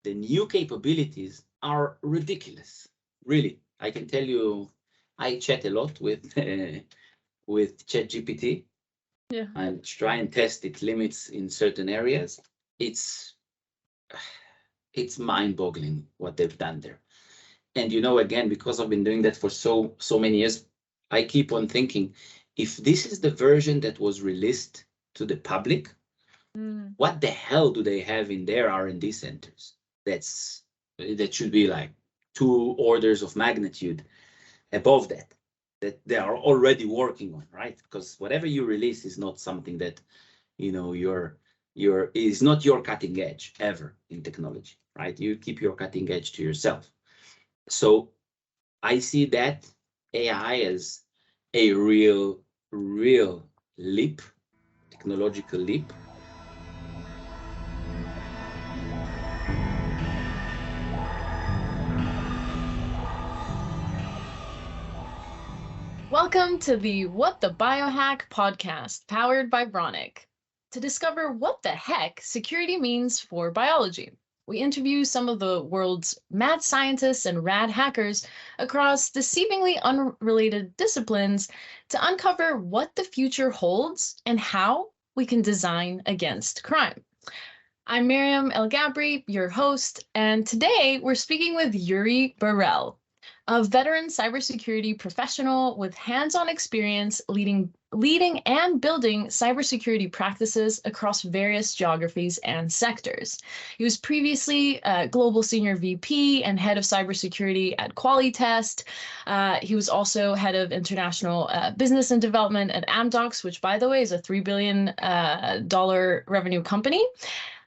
the new capabilities are ridiculous. Really, I can tell you, I chat a lot with ChatGPT. Yeah. And try and test its limits in certain areas. It's mind-boggling what they've done there. And again, because I've been doing that for so many years, I keep on thinking, if this is the version that was released to the public, what the hell do they have in their R&D centers? That should be like 2 orders of magnitude above that they are already working on, right? Because whatever you release is not something that is not your cutting edge ever in technology, right? You keep your cutting edge to yourself. So I see that AI as a real leap, technological leap. Welcome to the What the Biohack podcast, powered by Bronic. To discover what the heck security means for biology, we interview some of the world's mad scientists and rad hackers across deceivingly unrelated disciplines to uncover what the future holds and how we can design against crime. I'm Miriam El Gabri, your host, and today we're speaking with Uri Bar-el, a veteran cybersecurity professional with hands-on experience leading and building cybersecurity practices across various geographies and sectors. He was previously Global Senior VP and Head of Cybersecurity at Qualitest. He was also Head of International Business and Development at Amdocs, which, by the way, is a $3 billion revenue company.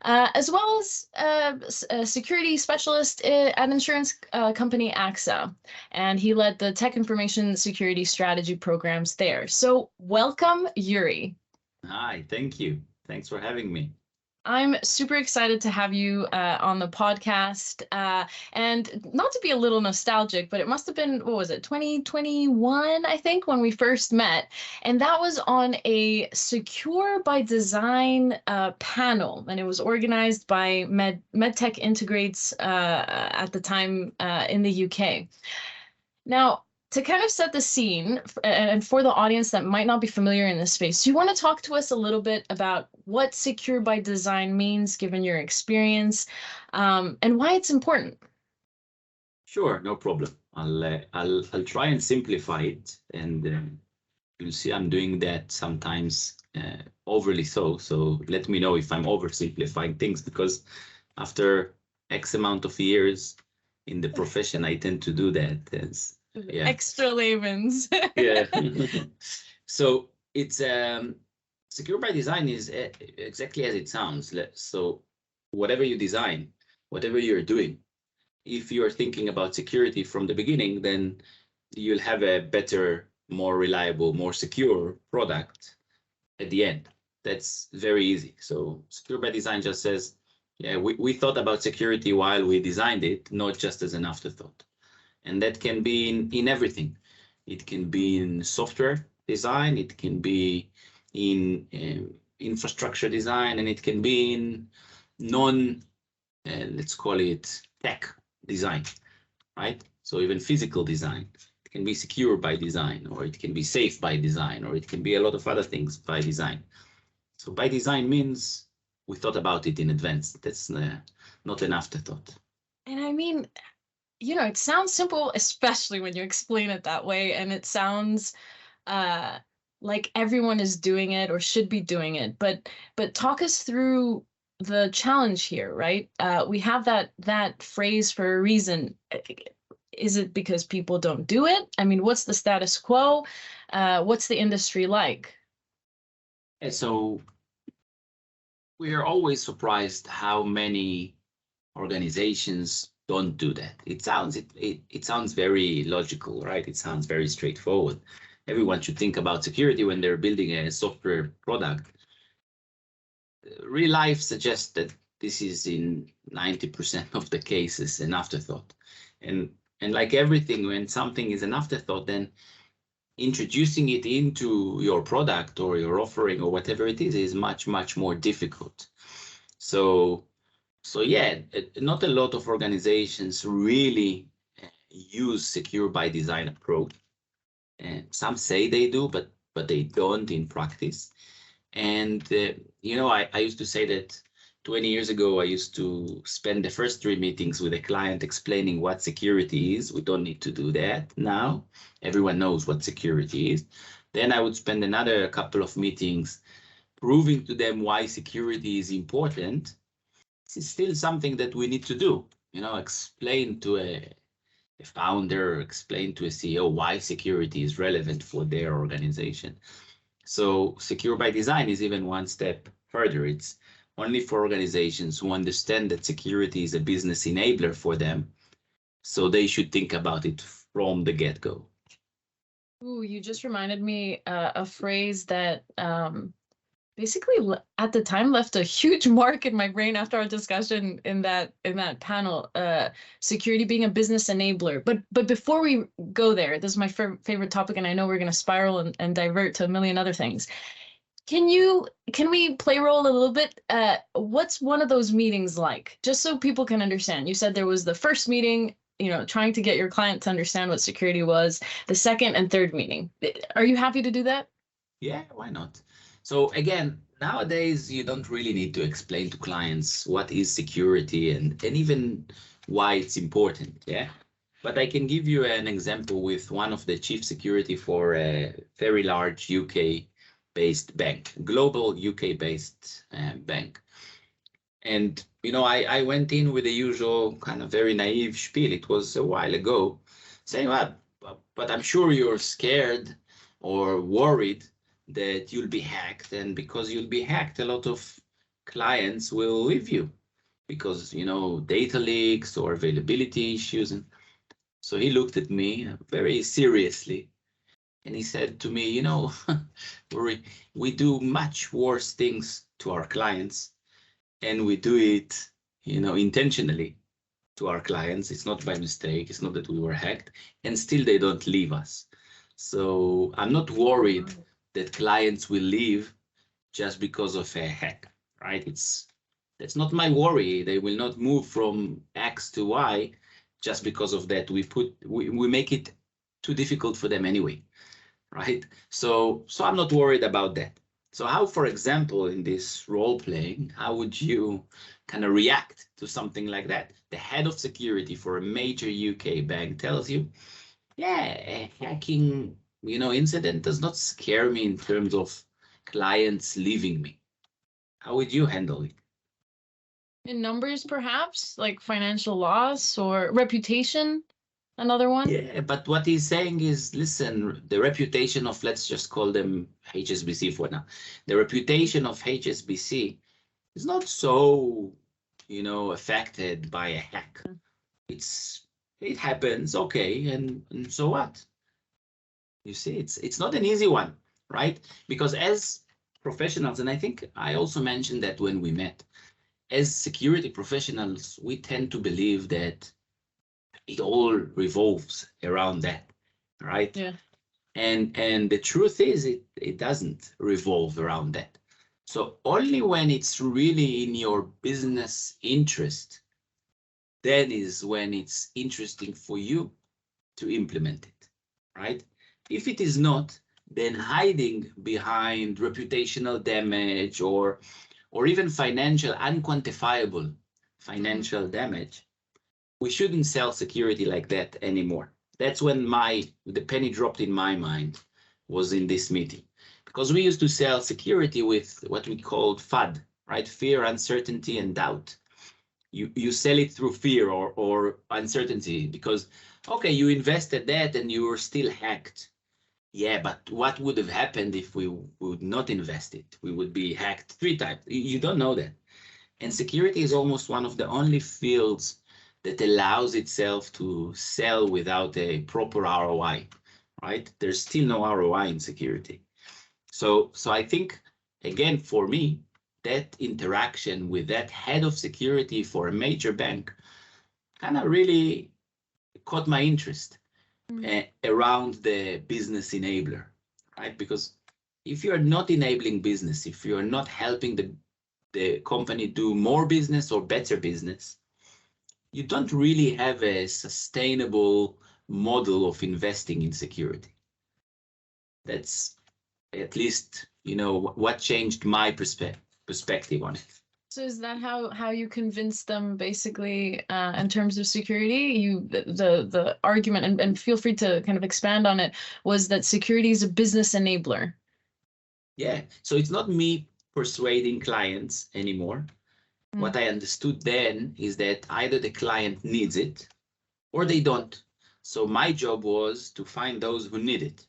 As well as a security specialist at insurance company AXA. And he led the tech information security strategy programs there. So welcome, Uri. Hi, thank you. Thanks for having me. I'm super excited to have you on the podcast. And not to be a little nostalgic, but it must have been, 2021, I think, when we first met. And that was on a Secure by Design panel. And it was organized by MedTech Integrates at the time in the UK. Now, to kind of set the scene, and for the audience that might not be familiar in this space, do you want to talk to us a little bit about what Secure by Design means, given your experience, and why it's important? Sure, no problem. I'll try and simplify it, and you'll see I'm doing that sometimes overly so. So let me know if I'm oversimplifying things, because after X amount of years in the profession, I tend to do that. Extra layman's. Yeah. So it's Secure by Design is exactly as it sounds. So whatever you design, whatever you're doing, if you're thinking about security from the beginning, then you'll have a better, more reliable, more secure product at the end. That's very easy. So Secure by Design just says, yeah, we thought about security while we designed it, not just as an afterthought. And that can be in everything. It can be in software design, it can be in infrastructure design, and it can be in let's call it tech design, right? So even physical design, it can be secure by design, or it can be safe by design, or it can be a lot of other things by design. So by design means we thought about it in advance. That's not an afterthought. And I mean, it sounds simple, especially when you explain it that way. And it sounds like everyone is doing it or should be doing it. But talk us through the challenge here, right? We have that phrase for a reason. Is it because people don't do it? I mean, what's the status quo? What's the industry like? And so we are always surprised how many organizations don't do that. It sounds very logical, right? It sounds very straightforward. Everyone should think about security when they're building a software product. Real life suggests that this is in 90% of the cases an afterthought. And like everything, when something is an afterthought, then introducing it into your product or your offering or whatever it is much, much more difficult. So So yeah, not a lot of organizations really use secure by design approach. And some say they do, but they don't in practice. And I used to say that 20 years ago, I used to spend the first 3 meetings with a client explaining what security is. We don't need to do that now. Everyone knows what security is. Then I would spend another couple of meetings proving to them why security is important. This is still something that we need to do. Explain to a founder, explain to a CEO why security is relevant for their organization. So secure by design is even one step further. It's only for organizations who understand that security is a business enabler for them. So they should think about it from the get-go. Ooh, you just reminded me a phrase that basically at the time left a huge mark in my brain after our discussion in that panel. Security being a business enabler. But before we go there, this is my favorite topic, and I know we're going to spiral and divert to a million other things. Can we play role a little bit? What's one of those meetings like? Just so people can understand. You said there was the first meeting, trying to get your client to understand what security was, the second and third meeting. Are you happy to do that? Yeah, why not? So again, nowadays, you don't really need to explain to clients what is security and even why it's important. Yeah. But I can give you an example with one of the chief security for a very large UK-based bank, global UK-based bank. And, I went in with the usual kind of very naive spiel. It was a while ago, saying, well, but I'm sure you're scared or worried that you'll be hacked. And because you'll be hacked, a lot of clients will leave you because, data leaks or availability issues. And so he looked at me very seriously and he said to me, Uri, we do much worse things to our clients and we do it, intentionally to our clients. It's not by mistake. It's not that we were hacked and still they don't leave us. So I'm not worried that clients will leave just because of a hack, right? That's not my worry. They will not move from X to Y just because of that. We make it too difficult for them anyway, right? So I'm not worried about that. So how, for example, in this role playing, how would you kind of react to something like that? The head of security for a major UK bank tells you, yeah, a hacking, incident does not scare me in terms of clients leaving me. How would you handle it? In numbers, perhaps, like financial loss or reputation, another one? Yeah, but what he's saying is, listen, the reputation of, let's just call them HSBC for now. The reputation of HSBC is not so, affected by a hack. It happens, okay, and so what? You see, it's not an easy one, right? Because as professionals, and I think I also mentioned that when we met, as security professionals, we tend to believe that it all revolves around that, right? Yeah. And the truth is it doesn't revolve around that. So only when it's really in your business interest, then is when it's interesting for you to implement it, right? If it is not, then hiding behind reputational damage or even financial, unquantifiable financial damage, we shouldn't sell security like that anymore. That's when the penny dropped in my mind, was in this meeting. Because we used to sell security with what we called FUD, right? Fear, uncertainty, and doubt. You sell it through fear or uncertainty because, okay, you invested that and you were still hacked. Yeah, but what would have happened if we would not invest it? We would be hacked 3 times. You don't know that. And security is almost one of the only fields that allows itself to sell without a proper ROI, right? There's still no ROI in security. So I think, again, for me, that interaction with that head of security for a major bank kind of really caught my interest around the business enabler, right? Because if you're not enabling business, if you're not helping the the company do more business or better business, you don't really have a sustainable model of investing in security. That's at least, what changed my perspective on it. So is that how you convince them basically in terms of security? The argument, and feel free to kind of expand on it, was that security is a business enabler. Yeah, so it's not me persuading clients anymore. What I understood then is that either the client needs it or they don't. So my job was to find those who need it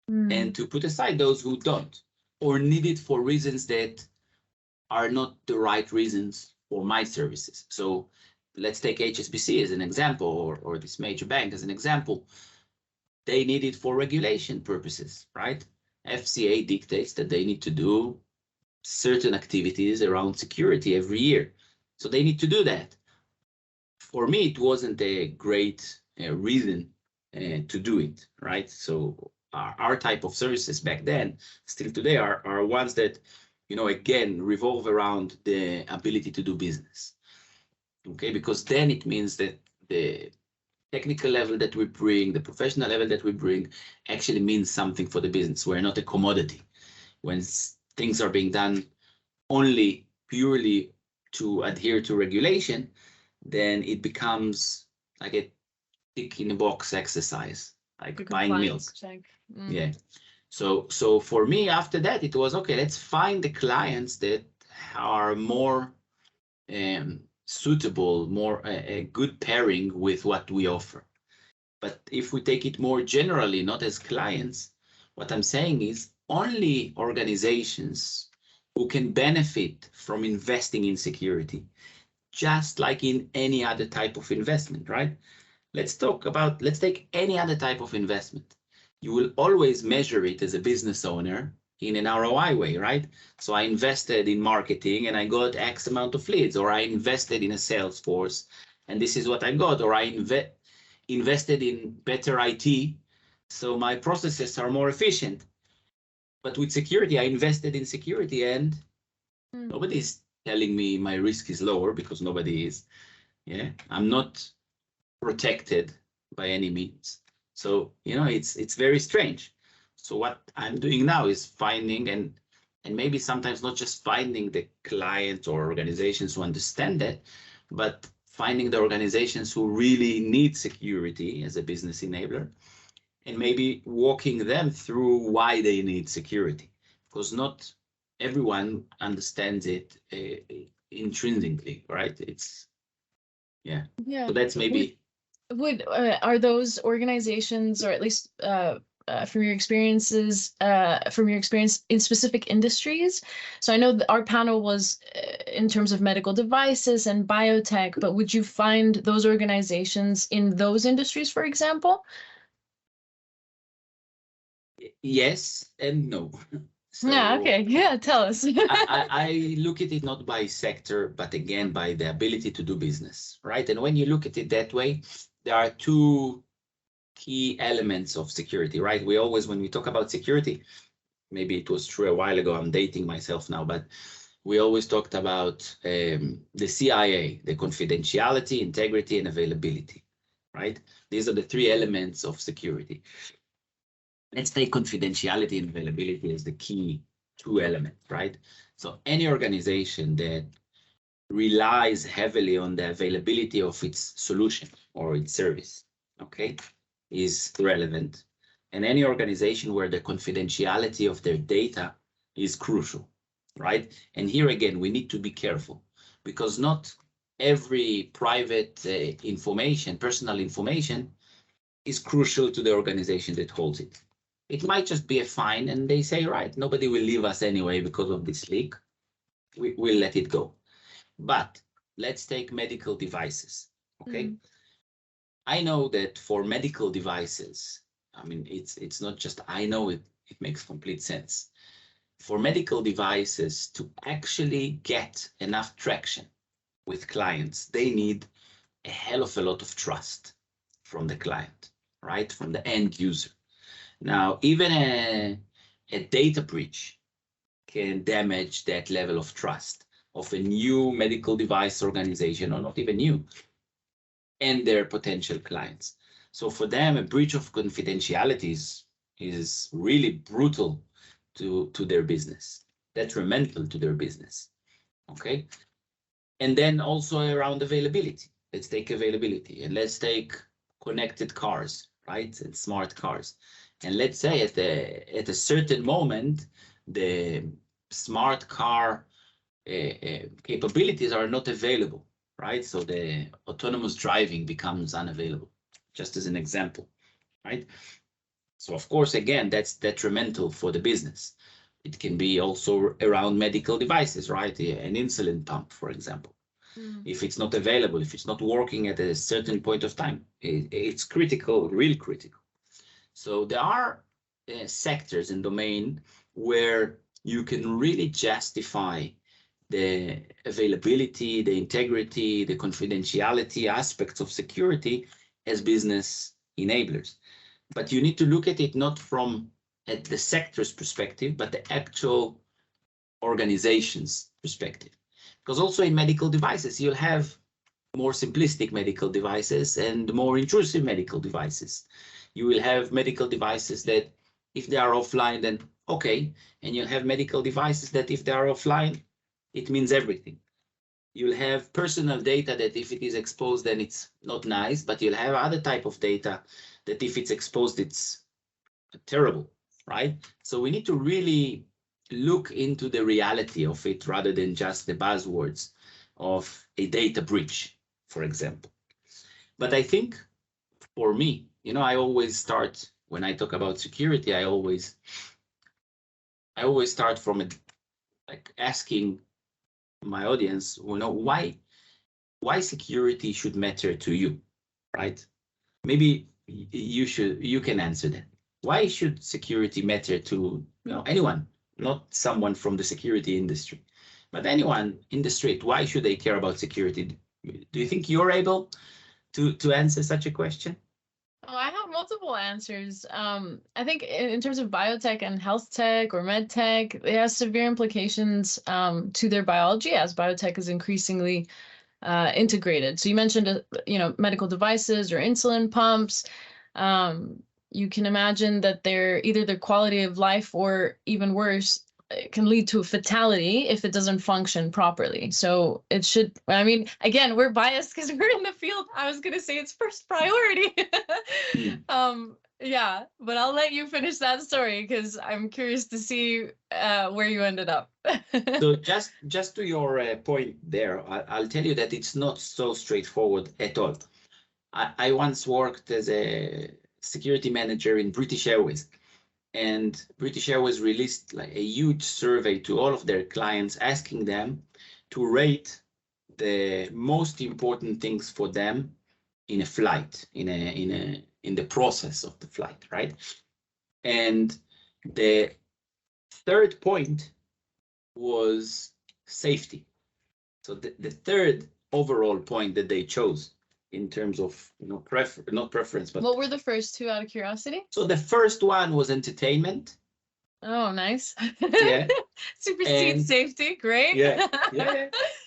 and to put aside those who don't or need it for reasons that are not the right reasons for my services. So let's take HSBC as an example, or this major bank as an example. They need it for regulation purposes, right? FCA dictates that they need to do certain activities around security every year. So they need to do that. For me, it wasn't a great reason to do it, right? So our type of services back then, still today, are ones that, again, revolve around the ability to do business. Okay, because then it means that the technical level that we bring, the professional level that we bring, actually means something for the business. We're not a commodity. When things are being done only purely to adhere to regulation, then it becomes like a tick in a box exercise, like buying milk. Yeah. So for me, after that, it was okay. Let's find the clients that are more suitable, more a good pairing with what we offer. But if we take it more generally, not as clients, what I'm saying is only organizations who can benefit from investing in security, just like in any other type of investment, right? Let's take any other type of investment. You will always measure it as a business owner in an ROI way, right? So I invested in marketing and I got X amount of leads, or I invested in a sales force and this is what I got, or I invested in better IT, so my processes are more efficient. But with security, I invested in security and nobody's telling me my risk is lower because nobody is. Yeah, I'm not protected by any means. So, it's very strange. So what I'm doing now is finding and maybe sometimes not just finding the clients or organizations who understand that, but finding the organizations who really need security as a business enabler, and maybe walking them through why they need security, because not everyone understands it intrinsically, right? So that's maybe. Are those organizations, or at least from your experience in specific industries? So I know that our panel was in terms of medical devices and biotech, but would you find those organizations in those industries, for example? Yes and no. So, yeah, okay. Yeah, tell us. I look at it not by sector, but again, by the ability to do business, right? And when you look at it that way, there are two key elements of security, right? We always, when we talk about security, maybe it was true a while ago, I'm dating myself now, but we always talked about the CIA, the confidentiality, integrity, and availability, right? These are the three elements of security. Let's take confidentiality and availability as the key two elements, right? So any organization that relies heavily on the availability of its solution or its service, okay, is relevant. And any organization where the confidentiality of their data is crucial, right? And here again, we need to be careful, because not every private information, personal information, is crucial to the organization that holds it. It might just be a fine and they say, right, nobody will leave us anyway because of this leak. We'll let it go. But let's take medical devices, okay? I know that for medical devices, I mean, it's not just I know it, it makes complete sense. For medical devices to actually get enough traction with clients, they need a hell of a lot of trust from the client, right? From the end user. Now, even a data breach can damage that level of trust. of a new medical device organization, or not even new, and their potential clients. So for them, a breach of confidentiality is really brutal to their business, detrimental to their business. Okay. And then also around availability. Let's take availability, and let's take connected cars, right? And smart cars. And let's say at a certain moment, the smart car capabilities are not available, right? So the autonomous driving becomes unavailable, just as an example, right? So of course, again, that's detrimental for the business. It can be also around medical devices, right? An insulin pump, for example. If it's not available, if it's not working at a certain point of time, it's critical, real critical. So there are sectors and domain where you can really justify the availability, the integrity, the confidentiality aspects of security as business enablers. But you need to look at it not from at the sector's perspective, but the actual organization's perspective. Because also in medical devices, you'll have more simplistic medical devices and more intrusive medical devices. You will have medical devices that if they are offline, then okay. And you'll have medical devices that if they are offline, it means everything. You'll have personal data that if it is exposed, then it's not nice, but you'll have other type of data that if it's exposed, it's terrible, right? So we need to really look into the reality of it rather than just the buzzwords of a data breach, for example. But I think for me, I always start when I talk about security, I always start from it, like asking my audience, why security should matter to you, right? Maybe you can answer that. Why should security matter to anyone, not someone from the security industry, but anyone in the street? Why should they care about security? Do you think you're able to answer such a question? Oh, I have multiple answers. I think in terms of biotech and health tech or med tech, it has severe implications to their biology as biotech is increasingly integrated. So you mentioned, medical devices or insulin pumps. You can imagine that either their quality of life or even worse, it can lead to a fatality if it doesn't function properly. So it should, again, we're biased because we're in the field. I was going to say it's first priority. Yeah, but I'll let you finish that story because I'm curious to see where you ended up. So just to your point there, I'll tell you that it's not so straightforward at all. I once worked as a security manager in British Airways, and British Airways released like a huge survey to all of their clients, asking them to rate the most important things for them in a flight, in the process of the flight, right? And the third point was safety. So the third overall point that they chose in terms of not preference, but what were the first two out of curiosity? So the first one was entertainment. Oh, nice. Yeah. Supersede safety, great. Yeah.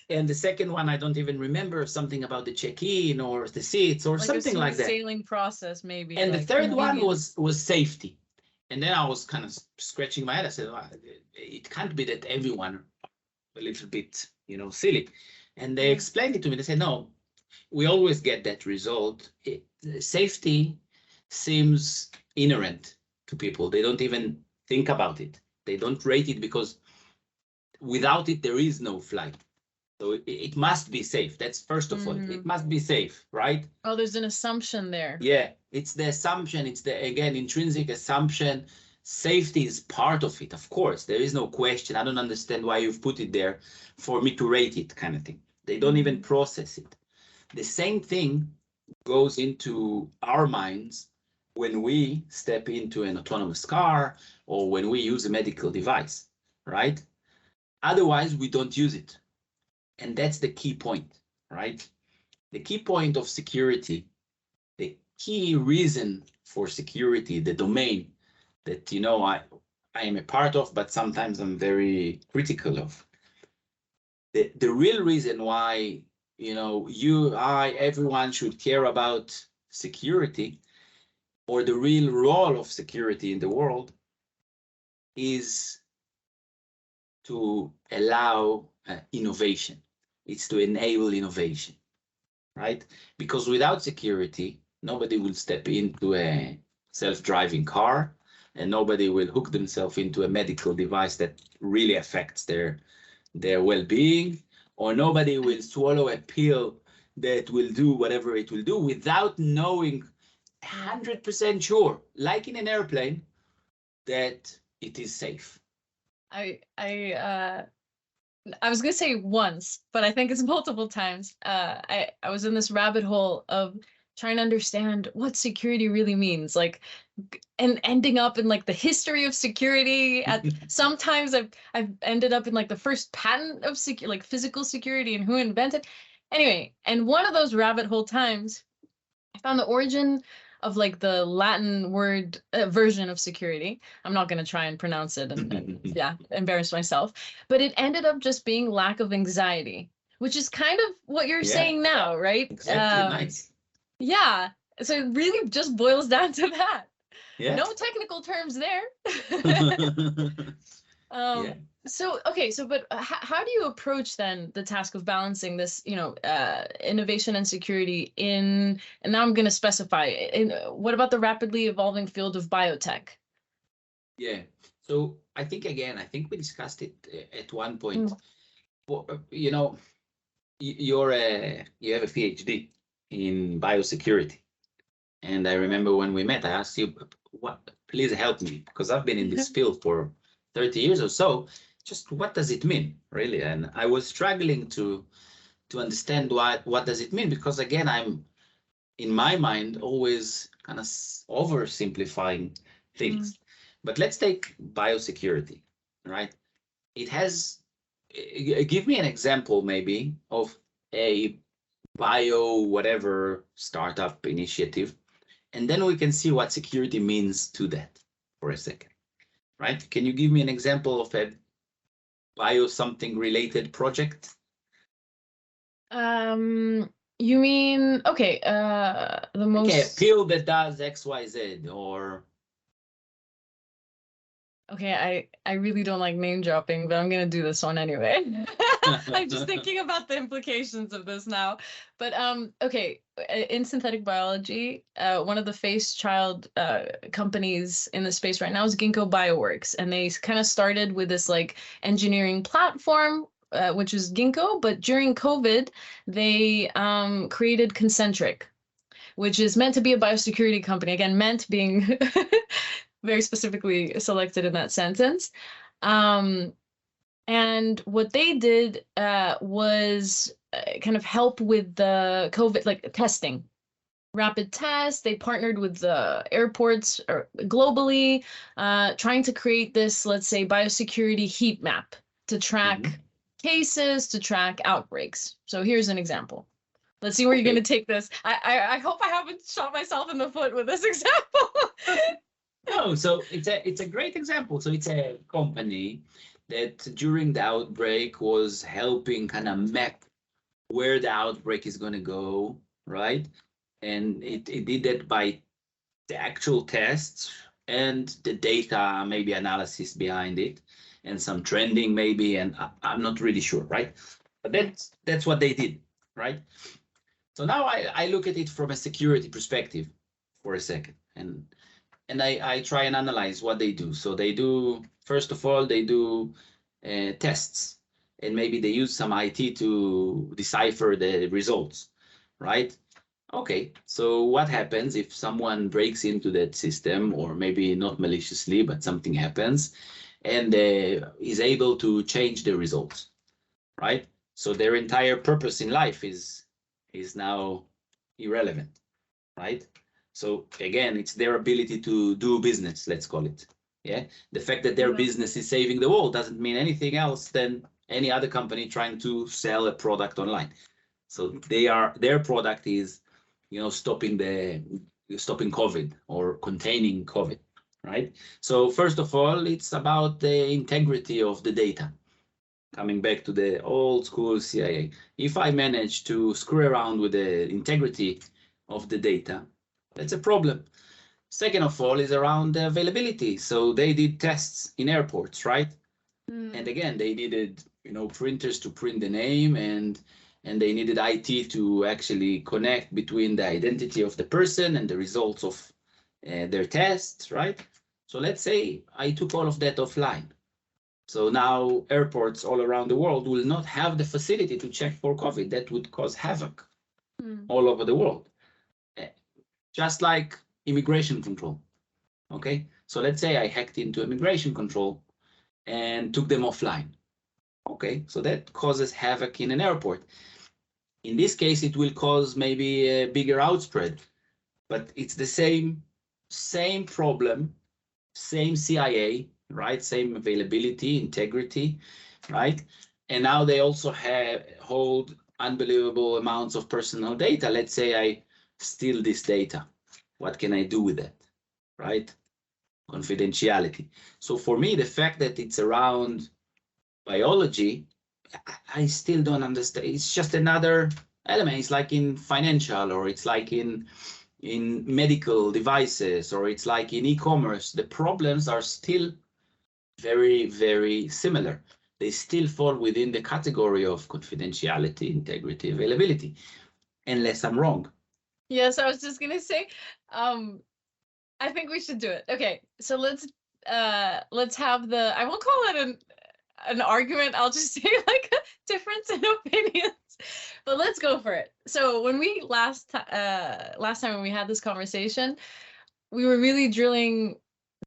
And the second one, I don't even remember, something about the check-in or the seats or like something like that. Sailing process, maybe. And the third one was safety. And then I was kind of scratching my head. I said, well, it can't be that everyone a little bit, silly. And they explained it to me. They said, no, we always get that result. Safety seems inherent to people. They don't even think about it. They don't rate it because without it, there is no flight. So it must be safe. That's first of all, it must be safe, right? Oh, there's an assumption there. Yeah, it's the assumption. It's the, again, intrinsic assumption. Safety is part of it, of course. There is no question. I don't understand why you've put it there for me to rate it, kind of thing. They don't even process it. The same thing goes into our minds when we step into an autonomous car or when we use a medical device, right? Otherwise, we don't use it. And that's the key point, right? The key point of security, the key reason for security, the domain that, I am a part of, but sometimes I'm very critical of, the real reason why, you, I, everyone should care about security, or the real role of security in the world, is to allow innovation. It's to enable innovation, right? Because without security, nobody will step into a self-driving car, and nobody will hook themselves into a medical device that really affects their well-being, or nobody will swallow a pill that will do whatever it will do without knowing 100% sure, like in an airplane, that it is safe. I was gonna say once, but I think it's multiple times. I was in this rabbit hole of trying to understand what security really means, like, and ending up in like the history of security. Sometimes I've ended up in like the first patent of like physical security and who invented. Anyway, and one of those rabbit hole times, I found the origin of like the Latin word version of security. I'm not going to try and pronounce it and yeah, embarrass myself. But it ended up just being lack of anxiety, which is kind of what you're saying now, right? Exactly. Nice. Yeah. So it really just boils down to that. Yeah. No technical terms there. Yeah. So, okay, so, but how do you approach then the task of balancing this, innovation and security and now I'm going to specify, what about the rapidly evolving field of biotech? Yeah. So I think we discussed it at one point. Well, you have a PhD in biosecurity. And I remember when we met, I asked you, please help me, because I've been in this field for 30 years or so. Just what does it mean, really? And I was struggling to understand what does it mean, because again, I'm, in my mind, always kind of oversimplifying things. But let's take biosecurity, right? It has, give me an example maybe of a bio whatever startup initiative, and then we can see what security means to that for a second, right? Can you give me an example of a bio something related project? You mean, okay, the most... Okay, a pill that does XYZ, or... Okay, I really don't like name dropping, but I'm gonna do this one anyway. I'm just thinking about the implications of this now. But okay, in synthetic biology, one of the face child companies in the space right now is Ginkgo Bioworks, and they kind of started with this like engineering platform, which is Ginkgo, but during COVID, they created Concentric, which is meant to be a biosecurity company. Again, meant being very specifically selected in that sentence. And what they did was kind of help with the COVID, like testing, rapid tests. They partnered with the airports globally, trying to create this, let's say, biosecurity heat map to track cases, to track outbreaks. So here's an example. Let's see where you're going to take this. I hope I haven't shot myself in the foot with this example. No, so it's a great example. So it's a company that during the outbreak was helping kind of map where the outbreak is going to go, right? And it did that by the actual tests and the data, maybe analysis behind it, and some trending maybe, and I'm not really sure, right? But that's what they did, right? So now I look at it from a security perspective for a second, and I try and analyze what they do. So they do, first of all, they do tests, and maybe they use some IT to decipher the results, right? Okay, so what happens if someone breaks into that system, or maybe not maliciously, but something happens, and is able to change the results, right? So their entire purpose in life is now irrelevant, right? So again, it's their ability to do business, let's call it. Yeah, the fact that their business is saving the world doesn't mean anything else than any other company trying to sell a product online. So their product is, stopping COVID or containing COVID, right? So first of all, it's about the integrity of the data. coming back to the old school CIA, if I manage to screw around with the integrity of the data, that's a problem. Second of all is around the availability. So they did tests in airports, right? And again, they needed, printers to print the name, and they needed IT to actually connect between the identity of the person and the results of their tests, right? So let's say I took all of that offline. So now airports all around the world will not have the facility to check for COVID. That would cause havoc all over the world. Just like immigration control. Okay, so let's say I hacked into immigration control and took them offline. Okay, so that causes havoc in an airport. In this case, it will cause maybe a bigger outspread, but it's the same problem, same CIA, right? Same availability, integrity, right? And now they also hold unbelievable amounts of personal data. Let's say I steal this data. What can I do with that, right? Confidentiality. So for me, the fact that it's around biology, I still don't understand. It's just another element. It's like in financial, or it's like in medical devices, or it's like in e-commerce. The problems are still very, very similar. They still fall within the category of confidentiality, integrity, availability, unless I'm wrong. Yes, I was just gonna say, I think we should do it. Okay, so let's have the, I won't call it an argument, I'll just say like a difference in opinions. But let's go for it. So when we last time when we had this conversation, we were really drilling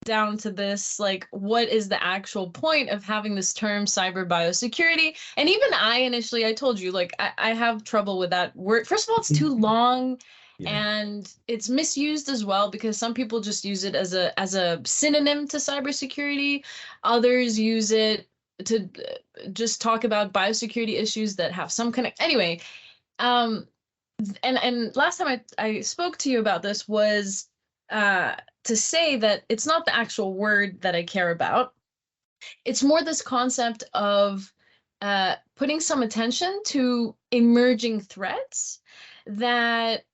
down to this, like, what is the actual point of having this term cyber biosecurity? And even I told you, like, I have trouble with that word. First of all, it's too long. Yeah. And it's misused as well, because some people just use it as a synonym to cybersecurity. Others use it to just talk about biosecurity issues that have some connect. Anyway, and last time I spoke to you about this was to say that it's not the actual word that I care about. It's more this concept of putting some attention to emerging threats that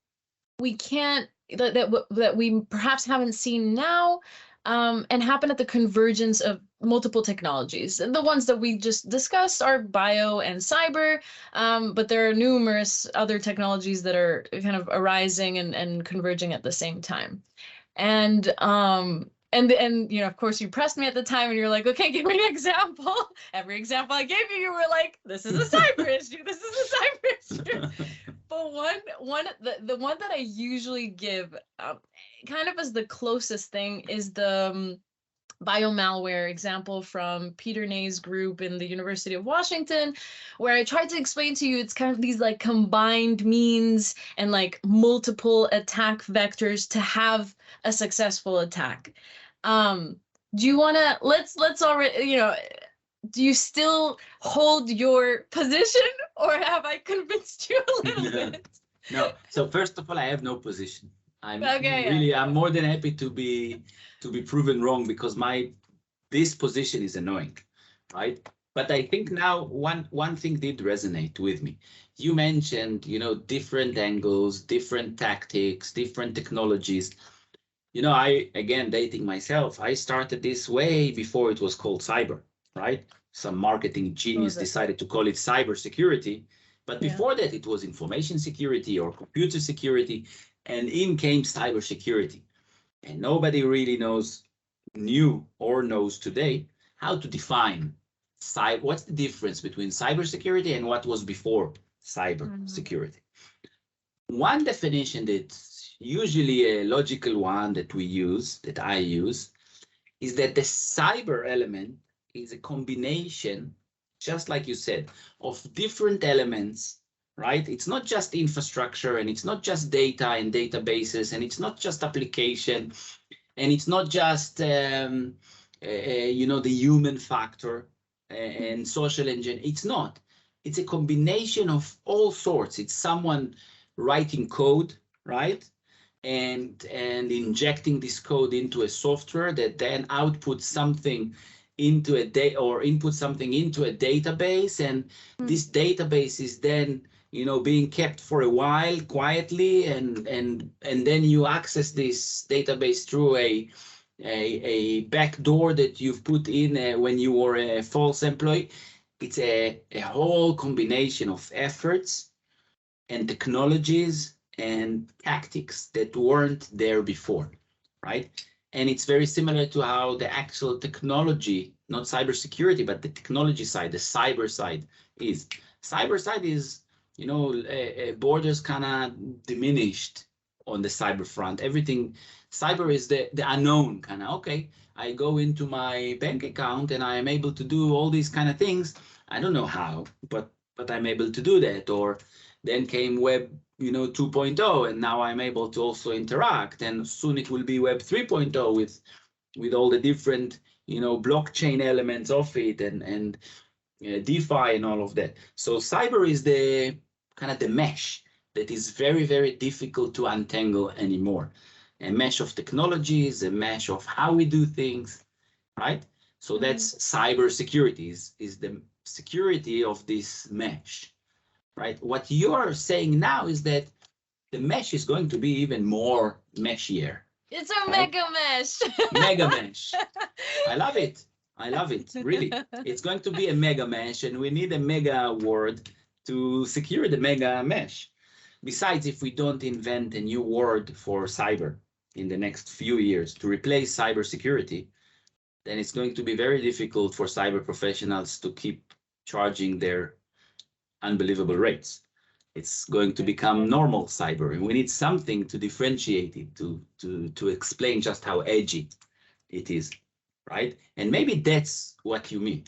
we can't, that we perhaps haven't seen now, and happen at the convergence of multiple technologies. And the ones that we just discussed are bio and cyber, but there are numerous other technologies that are kind of arising and converging at the same time. And of course, you pressed me at the time, and you're like, okay, give me an example. Every example I gave you, you were like, this is a cyber issue. This is a cyber issue. But the one that I usually give, kind of as the closest thing, is the biomalware example from Peter Ney's group in the University of Washington, where I tried to explain to you, it's kind of these like combined means and like multiple attack vectors to have a successful attack. Do you want to, let's already, do you still hold your position, or have I convinced you a little bit? No. So first of all, I have no position. I'm more than happy to be proven wrong, because this position is annoying, right? But I think now one thing did resonate with me. You mentioned, different angles, different tactics, different technologies. I, again, dating myself, I started this way before it was called cyber, right? Some marketing genius decided to call it cybersecurity. But before that, it was information security or computer security, and in came cybersecurity. And nobody really knew or knows today how to define what's the difference between cybersecurity and what was before cybersecurity. One definition that's usually a logical one that I use, is that the cyber element is a combination, just like you said, of different elements, right? It's not just infrastructure, and it's not just data and databases, and it's not just application, and it's not just the human factor and social engine. It's not. It's a combination of all sorts. It's someone writing code, right? And injecting this code into a software that then outputs something into a data or input something into a database, and this database is then being kept for a while quietly, and then you access this database through a back door that you've put in when you were a false employee. It's a whole combination of efforts and technologies and tactics that weren't there before, right? And it's very similar to how the actual technology, not cybersecurity, but the technology side, the cyber side is. Cyber side is, borders kind of diminished on the cyber front. Everything, cyber is the unknown kind of, okay, I go into my bank account and I am able to do all these kind of things. I don't know how, but I'm able to do that. Or then came web 2.0, and now I'm able to also interact, and soon it will be web 3.0 with all the different blockchain elements of it, and DeFi and all of that. So cyber is the kind of the mesh that is very, very difficult to untangle anymore. A mesh of technologies, a mesh of how we do things, right? So that's cybersecurity, is the security of this mesh. Right? What you're saying now is that the mesh is going to be even more meshier. It's a mega mesh. Mega mesh. I love it. I love it. Really. It's going to be a mega mesh, and we need a mega word to secure the mega mesh. Besides, if we don't invent a new word for cyber in the next few years to replace cybersecurity, then it's going to be very difficult for cyber professionals to keep charging their unbelievable rates. It's going to become normal cyber, and we need something to differentiate it, to explain just how edgy it is, right? And maybe that's what you mean.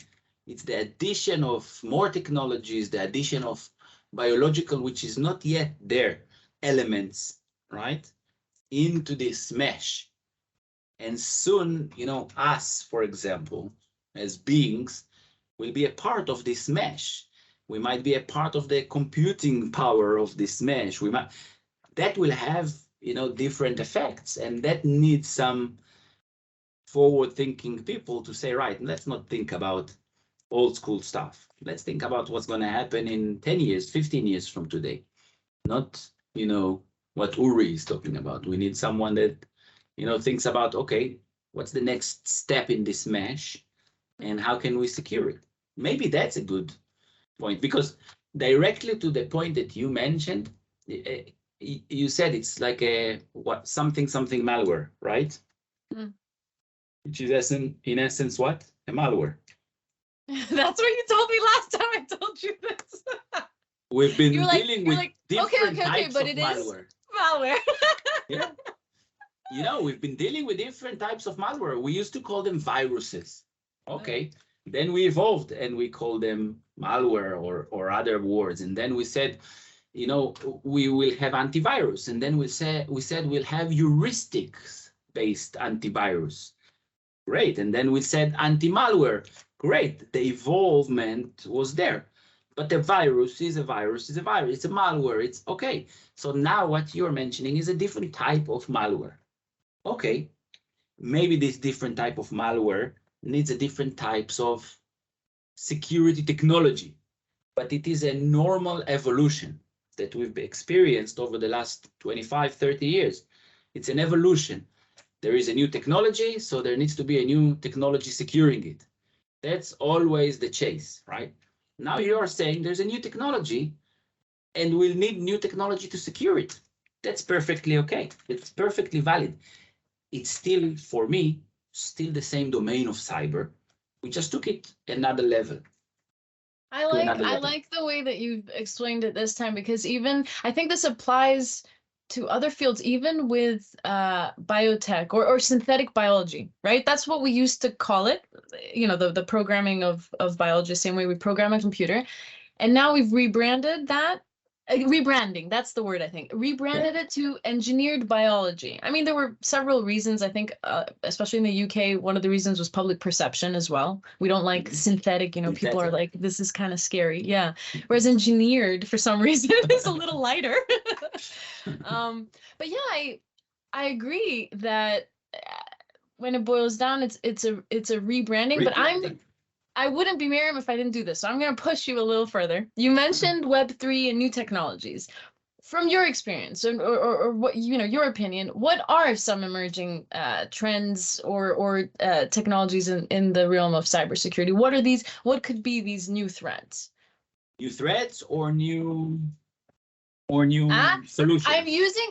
It's the addition of more technologies, the addition of biological, which is not yet there, elements, right, into this mesh. And soon, us, for example, as beings, will be a part of this mesh. We might be a part of the computing power of this mesh. That will have, different effects, and that needs some forward-thinking people to say, right, let's not think about old school stuff. Let's think about what's going to happen in 10 years, 15 years from today. Not, what Uri is talking about. We need someone that, thinks about, okay, what's the next step in this mesh, and how can we secure it? Maybe that's a good point, because directly to the point that you mentioned, you said it's like a something malware, right? Which is in essence what? A malware. That's what you told me last time I told you this. We've been dealing with different types but of it malware. Is malware. Yeah. We've been dealing with different types of malware. We used to call them viruses. Okay. Then we evolved and we called them malware or other words. And then we said, we will have antivirus. And then we said we'll have heuristics-based antivirus. Great. And then we said anti-malware. Great. The evolvement was there. But the virus is a virus, it's a malware. It's okay. So now what you're mentioning is a different type of malware. Okay. Maybe this different type of malware needs a different types of security technology, but it is a normal evolution that we've experienced over the last 25, 30 years. It's an evolution. There is a new technology, so there needs to be a new technology securing it. That's always the chase, right? Now you're saying there's a new technology and we'll need new technology to secure it. That's perfectly okay. It's perfectly valid. It's still, for me, still the same domain of cyber. We just took it another level. I like the way that you've explained it this time, because I think this applies to other fields, even with biotech or synthetic biology, right? That's what we used to call it, the programming of biology, same way we program a computer. And now we've rebranded that. Rebranding, that's the word, I think. Rebranded it to engineered biology. I mean, there were several reasons. I think, especially in the UK, one of the reasons was public perception as well. We don't like synthetic, people are like, this is kind of scary. Yeah. Whereas engineered, for some reason, is a little lighter. But yeah, I agree that when it boils down, it's a rebranding. But I wouldn't be Miriam if I didn't do this. So I'm going to push you a little further. You mentioned Web3 and new technologies. From your experience, or what, you know, your opinion, what are some emerging trends or technologies in the realm of cybersecurity? What are these? What could be these new threats? New threats or new solutions? I'm using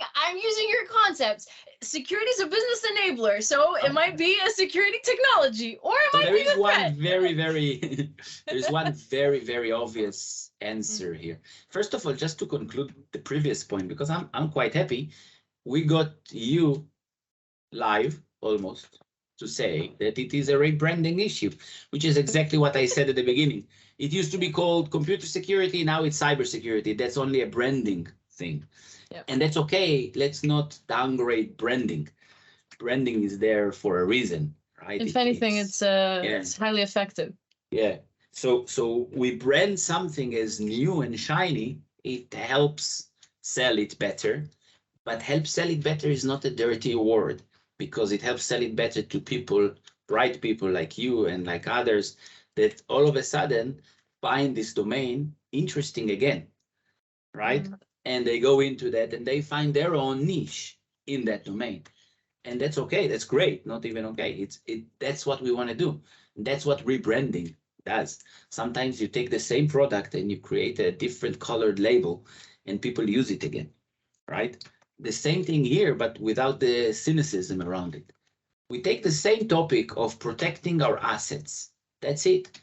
your concepts. Security is a business enabler, so it might be a security technology, or it might be a threat. There's one very obvious answer here. First of all, just to conclude the previous point, because I'm quite happy we got you live almost to say that it is a rebranding issue, which is exactly what I said at the beginning. It used to be called computer security, now it's cybersecurity. That's only a branding thing. Yep. And that's okay. Let's not downgrade branding. Branding is there for a reason, right? If anything, it's highly effective. Yeah. So we brand something as new and shiny. It helps sell it better, but help sell it better is not a dirty word, because it helps sell it better to people, bright people like you and like others, that all of a sudden find this domain interesting again, right? And they go into that and they find their own niche in that domain. And that's okay. That's great. Not even okay. That's what we want to do. That's what rebranding does. Sometimes you take the same product and you create a different colored label and people use it again, right? The same thing here, but without the cynicism around it. We take the same topic of protecting our assets. That's it.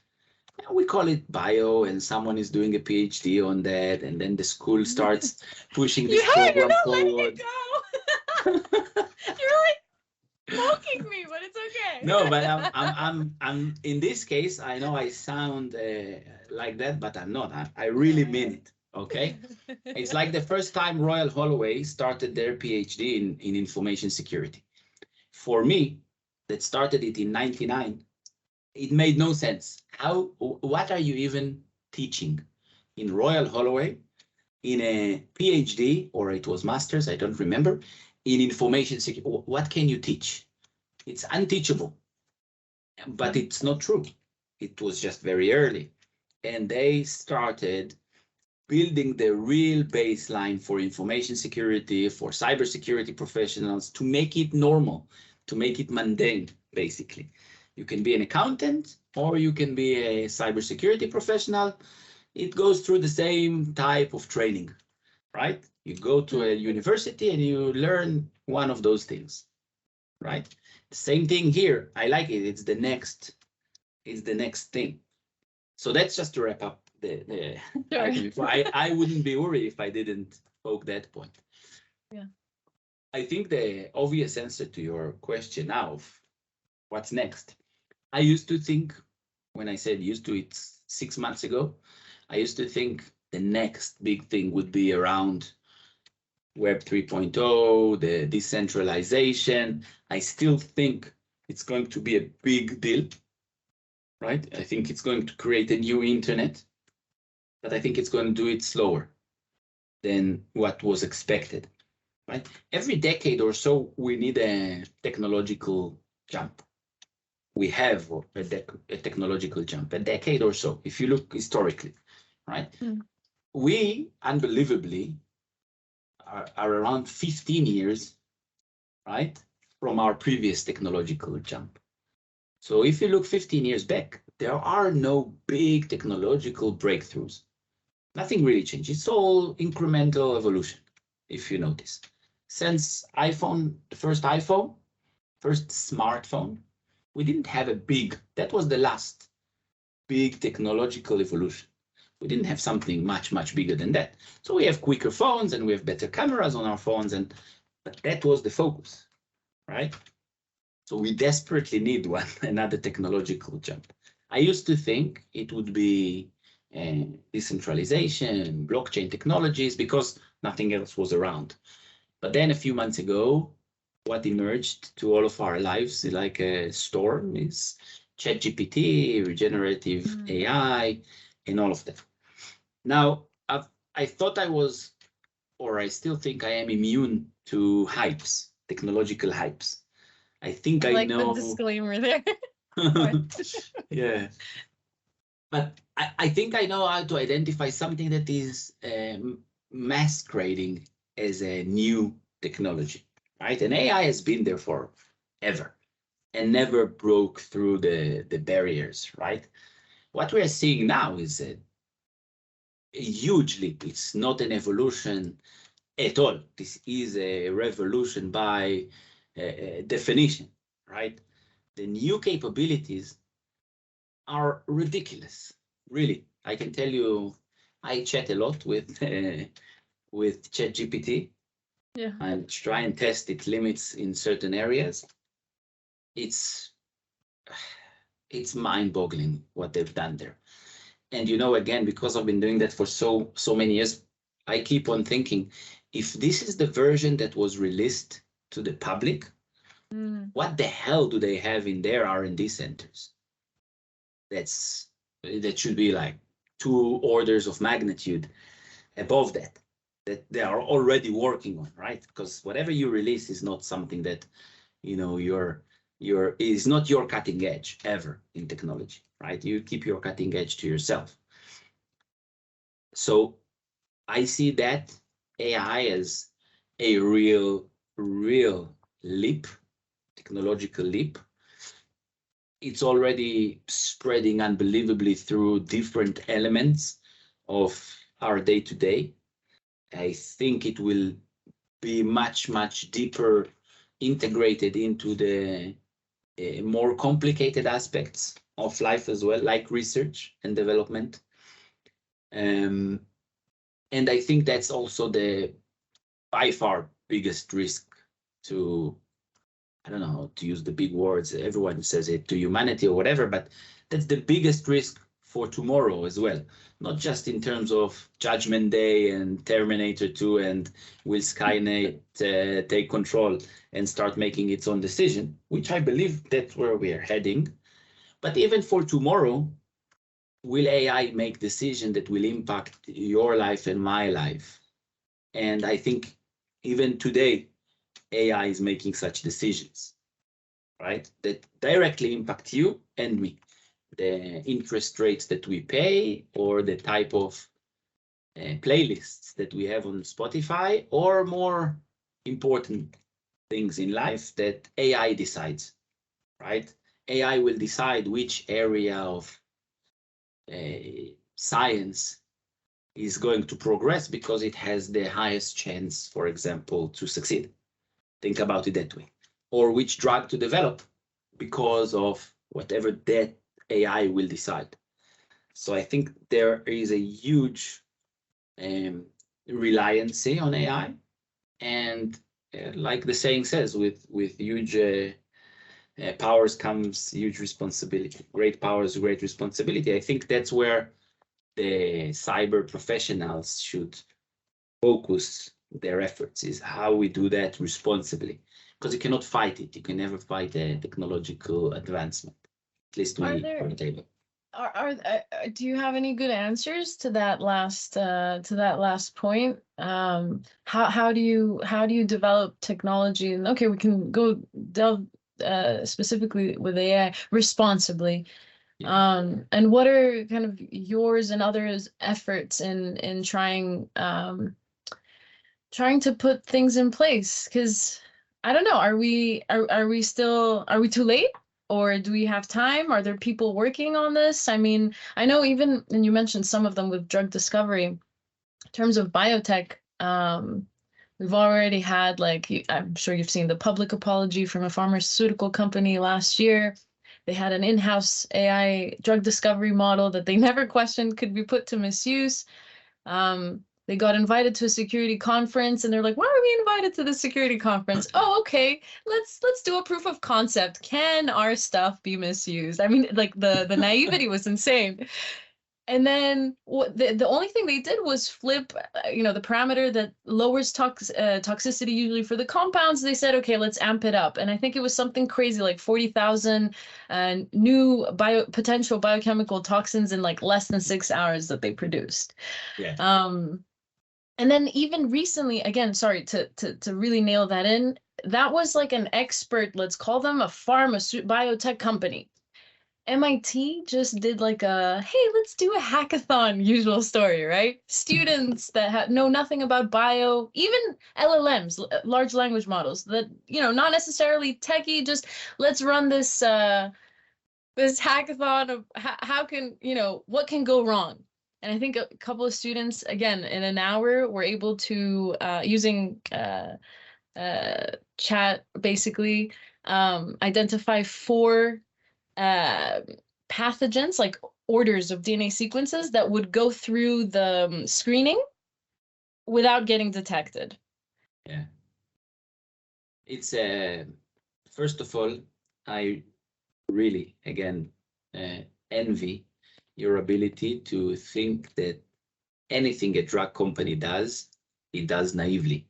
We call it bio, and someone is doing a PhD on that, and then the school starts pushing this program you're not forward. Letting it go. You're like poking me, but it's okay. No, but I'm in this case, I know I sound like that, but I'm not. I really mean it. Okay, it's like the first time Royal Holloway started their PhD in information security. For me, that started it in '99. It made no sense. What are you even teaching in Royal Holloway, in a PhD, or it was master's, I don't remember, in information security? What can you teach? It's unteachable, but it's not true. It was just very early. And they started building the real baseline for information security, for cybersecurity professionals, to make it normal, to make it mundane, basically. You can be an accountant or you can be a cybersecurity professional. It goes through the same type of training, right? You go to a university and you learn one of those things, right? The same thing here. I like it. It's the next thing. So that's just to wrap up the I wouldn't be Uri if I didn't poke that point. Yeah. I think the obvious answer to your question now of what's next. I used to think, when I said used to, it's 6 months ago, I used to think the next big thing would be around Web 3.0, the decentralization. I still think it's going to be a big deal, right? I think it's going to create a new internet, but I think it's going to do it slower than what was expected, right? Every decade or so, we need a technological jump. We have a technological jump, a decade or so, if you look historically, right? We, unbelievably, are around 15 years, right, from our previous technological jump. So if you look 15 years back, there are no big technological breakthroughs. Nothing really changed. It's all incremental evolution, if you notice. Since iPhone, the first iPhone, first smartphone, we didn't have a big, that was the last big technological evolution. We didn't have something much bigger than that. So we have quicker phones and we have better cameras on our phones, but that was the focus, right? So we desperately need another technological jump. I used to think it would be decentralization, blockchain technologies, because nothing else was around. But then a few months ago, what emerged to all of our lives like a storm is ChatGPT, regenerative AI, and all of that. Now, I thought I was, or I still think I am immune to hypes, technological hypes. I think I I like know. the disclaimer there. Yeah. But I think I know how to identify something that is masquerading as a new technology, right? And AI has been there forever and never broke through the barriers, right? What we are seeing now is a huge leap. It's not an evolution at all. This is a revolution by definition, right? The new capabilities are ridiculous, really. I can tell you, I chat a lot with ChatGPT. Yeah. I try and test its limits in certain areas. It's mind-boggling what they've done there. And again, because I've been doing that for so many years, I keep on thinking, if this is the version that was released to the public, what the hell do they have in their R&D centers? That should be like 2 orders of magnitude above that they are already working on, right? Because whatever you release is not something that is not your cutting edge ever in technology, right? You keep your cutting edge to yourself. So I see that AI as a real leap, technological leap. It's already spreading unbelievably through different elements of our day-to-day. I think it will be much deeper integrated into the more complicated aspects of life as well, like research and development. And I think that's also the by far biggest risk to, I don't know how to use the big words, everyone says it, to humanity or whatever, but that's the biggest risk for tomorrow as well. Not just in terms of Judgment Day and Terminator 2 and will Skynet take control and start making its own decision, which I believe that's where we are heading. But even for tomorrow, will AI make decisions that will impact your life and my life? And I think even today, AI is making such decisions, right? That directly impact you and me. The interest rates that we pay, or the type of playlists that we have on Spotify, or more important things in life that AI decides, right? AI will decide which area of science is going to progress because it has the highest chance, for example, to succeed. Think about it that way. Or which drug to develop because of whatever that AI will decide. So I think there is a huge reliance on AI, and like the saying says, with huge powers comes huge responsibility. Great powers, great responsibility. I think that's where the cyber professionals should focus their efforts, is how we do that responsibly, because you cannot fight it. You can never fight a technological advancement. At least we are on the table. Do you have any good answers to that last point? How do you develop technology? And okay, we can go delve specifically with AI responsibly. Yeah. And what are kind of yours and others' efforts in trying to put things in place? Because I don't know, are we too late? Or do we have time? Are there people working on this? I mean, I know even, and you mentioned some of them with drug discovery, in terms of biotech, we've already had, like, I'm sure you've seen the public apology from a pharmaceutical company last year. They had an in-house AI drug discovery model that they never questioned could be put to misuse. They got invited to a security conference and they're like, why are we invited to the security conference? Oh, okay, let's do a proof of concept. Can our stuff be misused? I mean, like the naivety was insane. And then the only thing they did was flip, the parameter that lowers toxicity usually for the compounds. They said, okay, let's amp it up. And I think it was something crazy like 40,000 new potential biochemical toxins in like less than 6 hours that they produced. Yeah. And then even recently, again, sorry to really nail that in, that was like an expert, let's call them a biotech company. MIT just did like a, hey, let's do a hackathon usual story, right? Students that know nothing about bio, even LLMs, large language models, that, you know, not necessarily techie, just let's run this this hackathon of how can, you know, what can go wrong. And I think a couple of students, again, in an hour, were able to, using chat, basically, identify 4 uh, pathogens, like orders of DNA sequences that would go through the screening without getting detected. Yeah. It's first of all, I really, again, envy your ability to think that anything a drug company does, it does naively.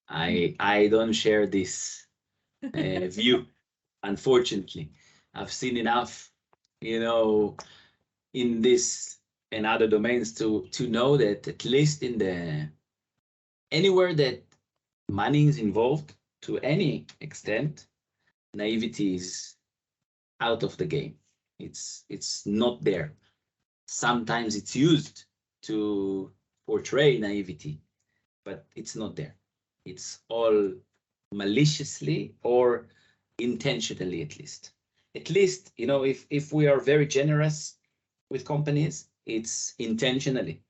I don't share this view, unfortunately. I've seen enough, you know, in this and other domains to know that at least in the anywhere that money is involved to any extent, naivety is out of the game. It's not there. Sometimes it's used to portray naivety, but it's not there. It's all maliciously or intentionally, at least. At least, you know, if we are very generous with companies, it's intentionally.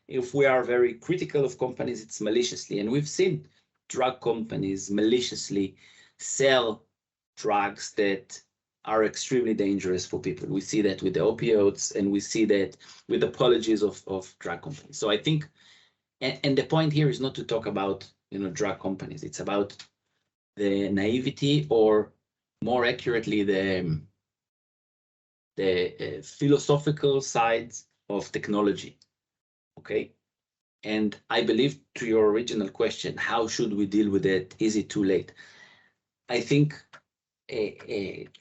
If we are very critical of companies, it's maliciously. And we've seen drug companies maliciously sell drugs that are extremely dangerous for people. We see that with the opioids, and we see that with apologies of drug companies. So I think, and the point here is not to talk about, you know, drug companies. It's about the naivety, or more accurately, the philosophical sides of technology. Okay. And I believe, to your original question, how should we deal with it? Is it too late? I think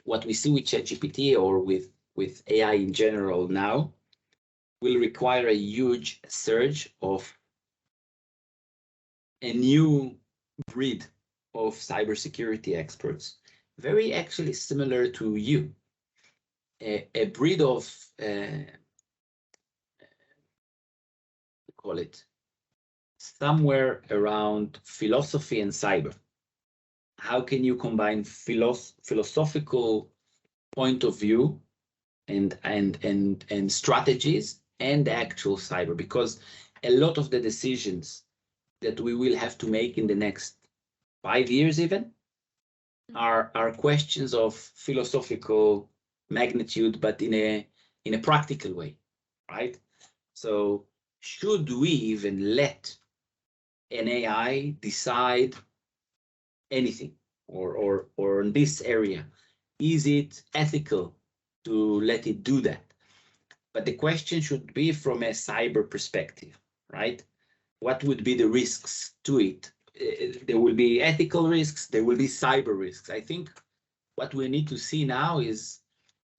what we see with ChatGPT or with AI in general now will require a huge surge of a new breed of cybersecurity experts, very actually similar to you, a breed of, call it, somewhere around philosophy and cyber. How can you combine philosophical point of view and strategies and actual cyber? Because a lot of the decisions that we will have to make in the next 5 years even are questions of philosophical magnitude, but in a practical way, right? So should we even let an AI decide anything, or in this area? Is it ethical to let it do that? But the question should be from a cyber perspective, right? What would be the risks to it? There will be ethical risks, there will be cyber risks. I think what we need to see now is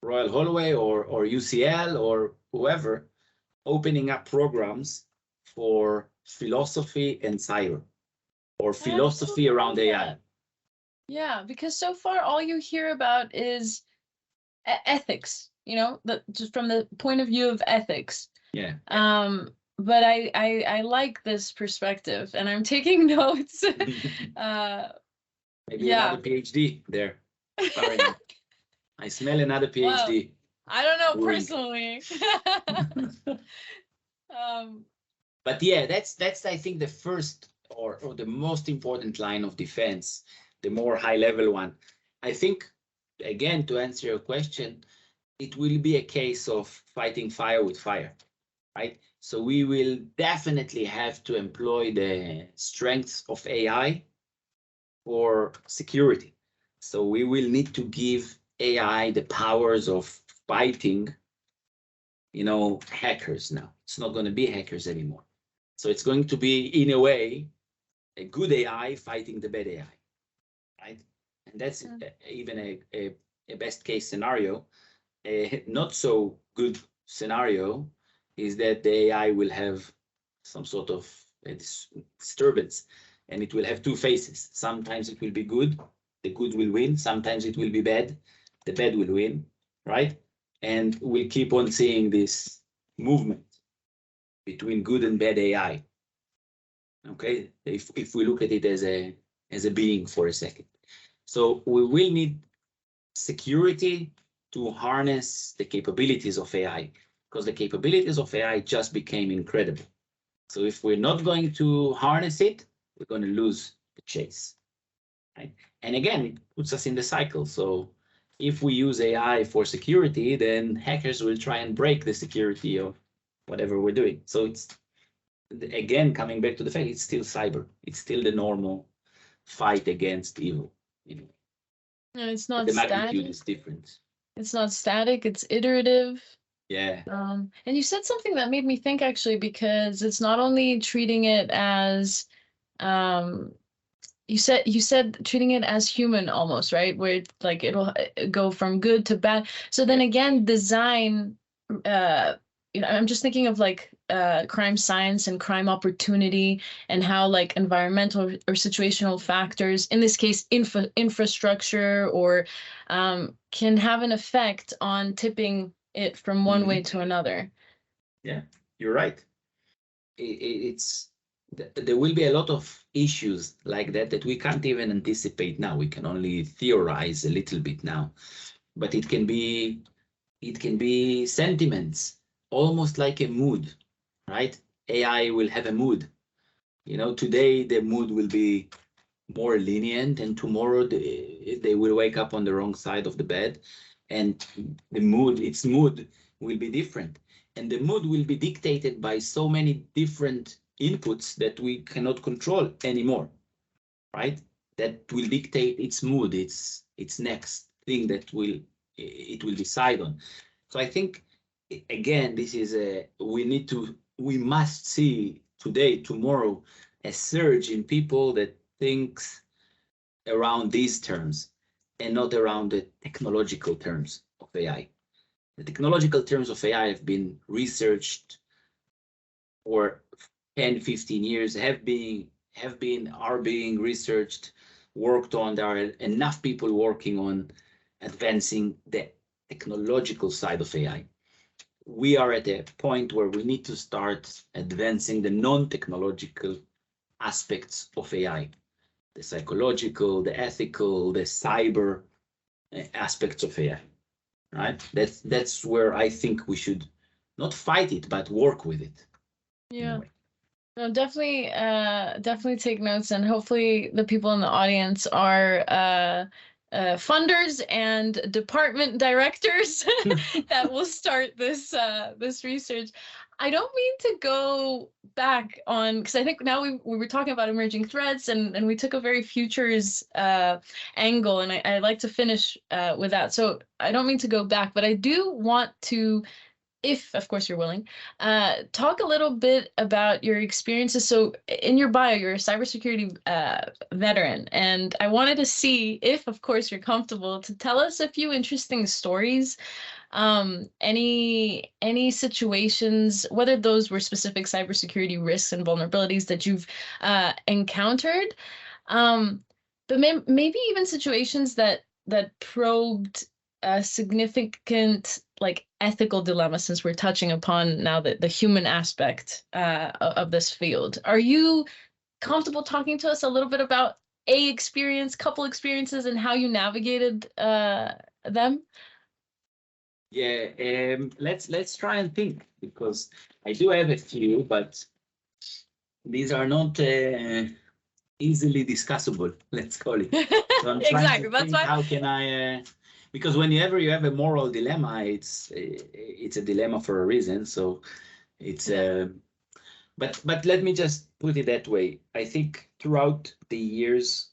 Royal Holloway or UCL or whoever opening up programs for philosophy and cyber, or philosophy around AI. Yeah, because so far all you hear about is ethics, you know, just from the point of view of ethics. Yeah. But I like this perspective, and I'm taking notes. Maybe Yeah. another PhD there. I smell another PhD. Well, I don't know brewing. personally. But yeah, that's I think the first or the most important line of defense, the more high level one. I think, again, to answer your question, it will be a case of fighting fire with fire, right? So we will definitely have to employ the strengths of AI for security. So we will need to give AI the powers of fighting, you know, hackers now. It's not going to be hackers anymore. So it's going to be, in a way, a good AI fighting the bad AI, right? And that's even a best case scenario. A not so good scenario is that the AI will have some sort of disturbance and it will have two faces. Sometimes it will be good, the good will win. Sometimes it will be bad, the bad will win, right? And we'll keep on seeing this movement between good and bad AI. Okay, if we look at it as a being for a second. So we will need security to harness the capabilities of AI, because the capabilities of AI just became incredible. So if we're not going to harness it, we're going to lose the chase, right? And again, it puts us in the cycle. So if we use AI for security, then hackers will try and break the security of whatever we're doing. So it's, again, coming back to the fact, it's still cyber. It's still the normal fight against evil. You know, And it's but not the magnitude static. is different. It's not static, it's iterative. Yeah. And you said something that made me think actually, because it's not only treating it as you said treating it as human almost, right? Where it's like it'll go from good to bad. So then again, design, I'm just thinking of like crime science and crime opportunity, and how like environmental or situational factors, in this case infrastructure, or can have an effect on tipping it from one way to another. Yeah, you're right. It's there will be a lot of issues like that we can't even anticipate now. We can only theorize a little bit now, but it can be sentiments, almost like a mood, right? AI will have a mood. You know, today the mood will be more lenient, and tomorrow they will wake up on the wrong side of the bed, and its mood will be different. And the mood will be dictated by so many different inputs that we cannot control anymore, right? That will dictate its mood, its next thing that it will decide on. So I think, again, this is we must see today, tomorrow, a surge in people that thinks around these terms and not around the technological terms of AI. The technological terms of AI have been researched for 10, 15 years, are being researched, worked on. There are enough people working on advancing the technological side of AI. We are at a point where we need to start advancing the non-technological aspects of AI, the psychological, the ethical, the cyber aspects of AI, right? That's where I think we should not fight it, but work with it. Yeah. No, definitely take notes, and hopefully the people in the audience are funders and department directors that will start this research. I don't mean to go back on, because I think now we were talking about emerging threats, and we took a very futures angle, and I like to finish with that. So I don't mean to go back, but I do want to, if of course you're willing, talk a little bit about your experiences. So in your bio, you're a cybersecurity veteran, and I wanted to see if, of course, you're comfortable to tell us a few interesting stories, any situations, whether those were specific cybersecurity risks and vulnerabilities that you've encountered, but maybe even situations that probed a significant like ethical dilemma, since we're touching upon now the human aspect of this field. Are you comfortable talking to us a little bit about couple experiences, and how you navigated them? Yeah, let's try and think, because I do have a few, but these are not easily discussable, let's call it. So I'm trying Exactly. to That's think, why. how can I because whenever you have a moral dilemma, it's a dilemma for a reason. So it's but let me just put it that way. I think throughout the years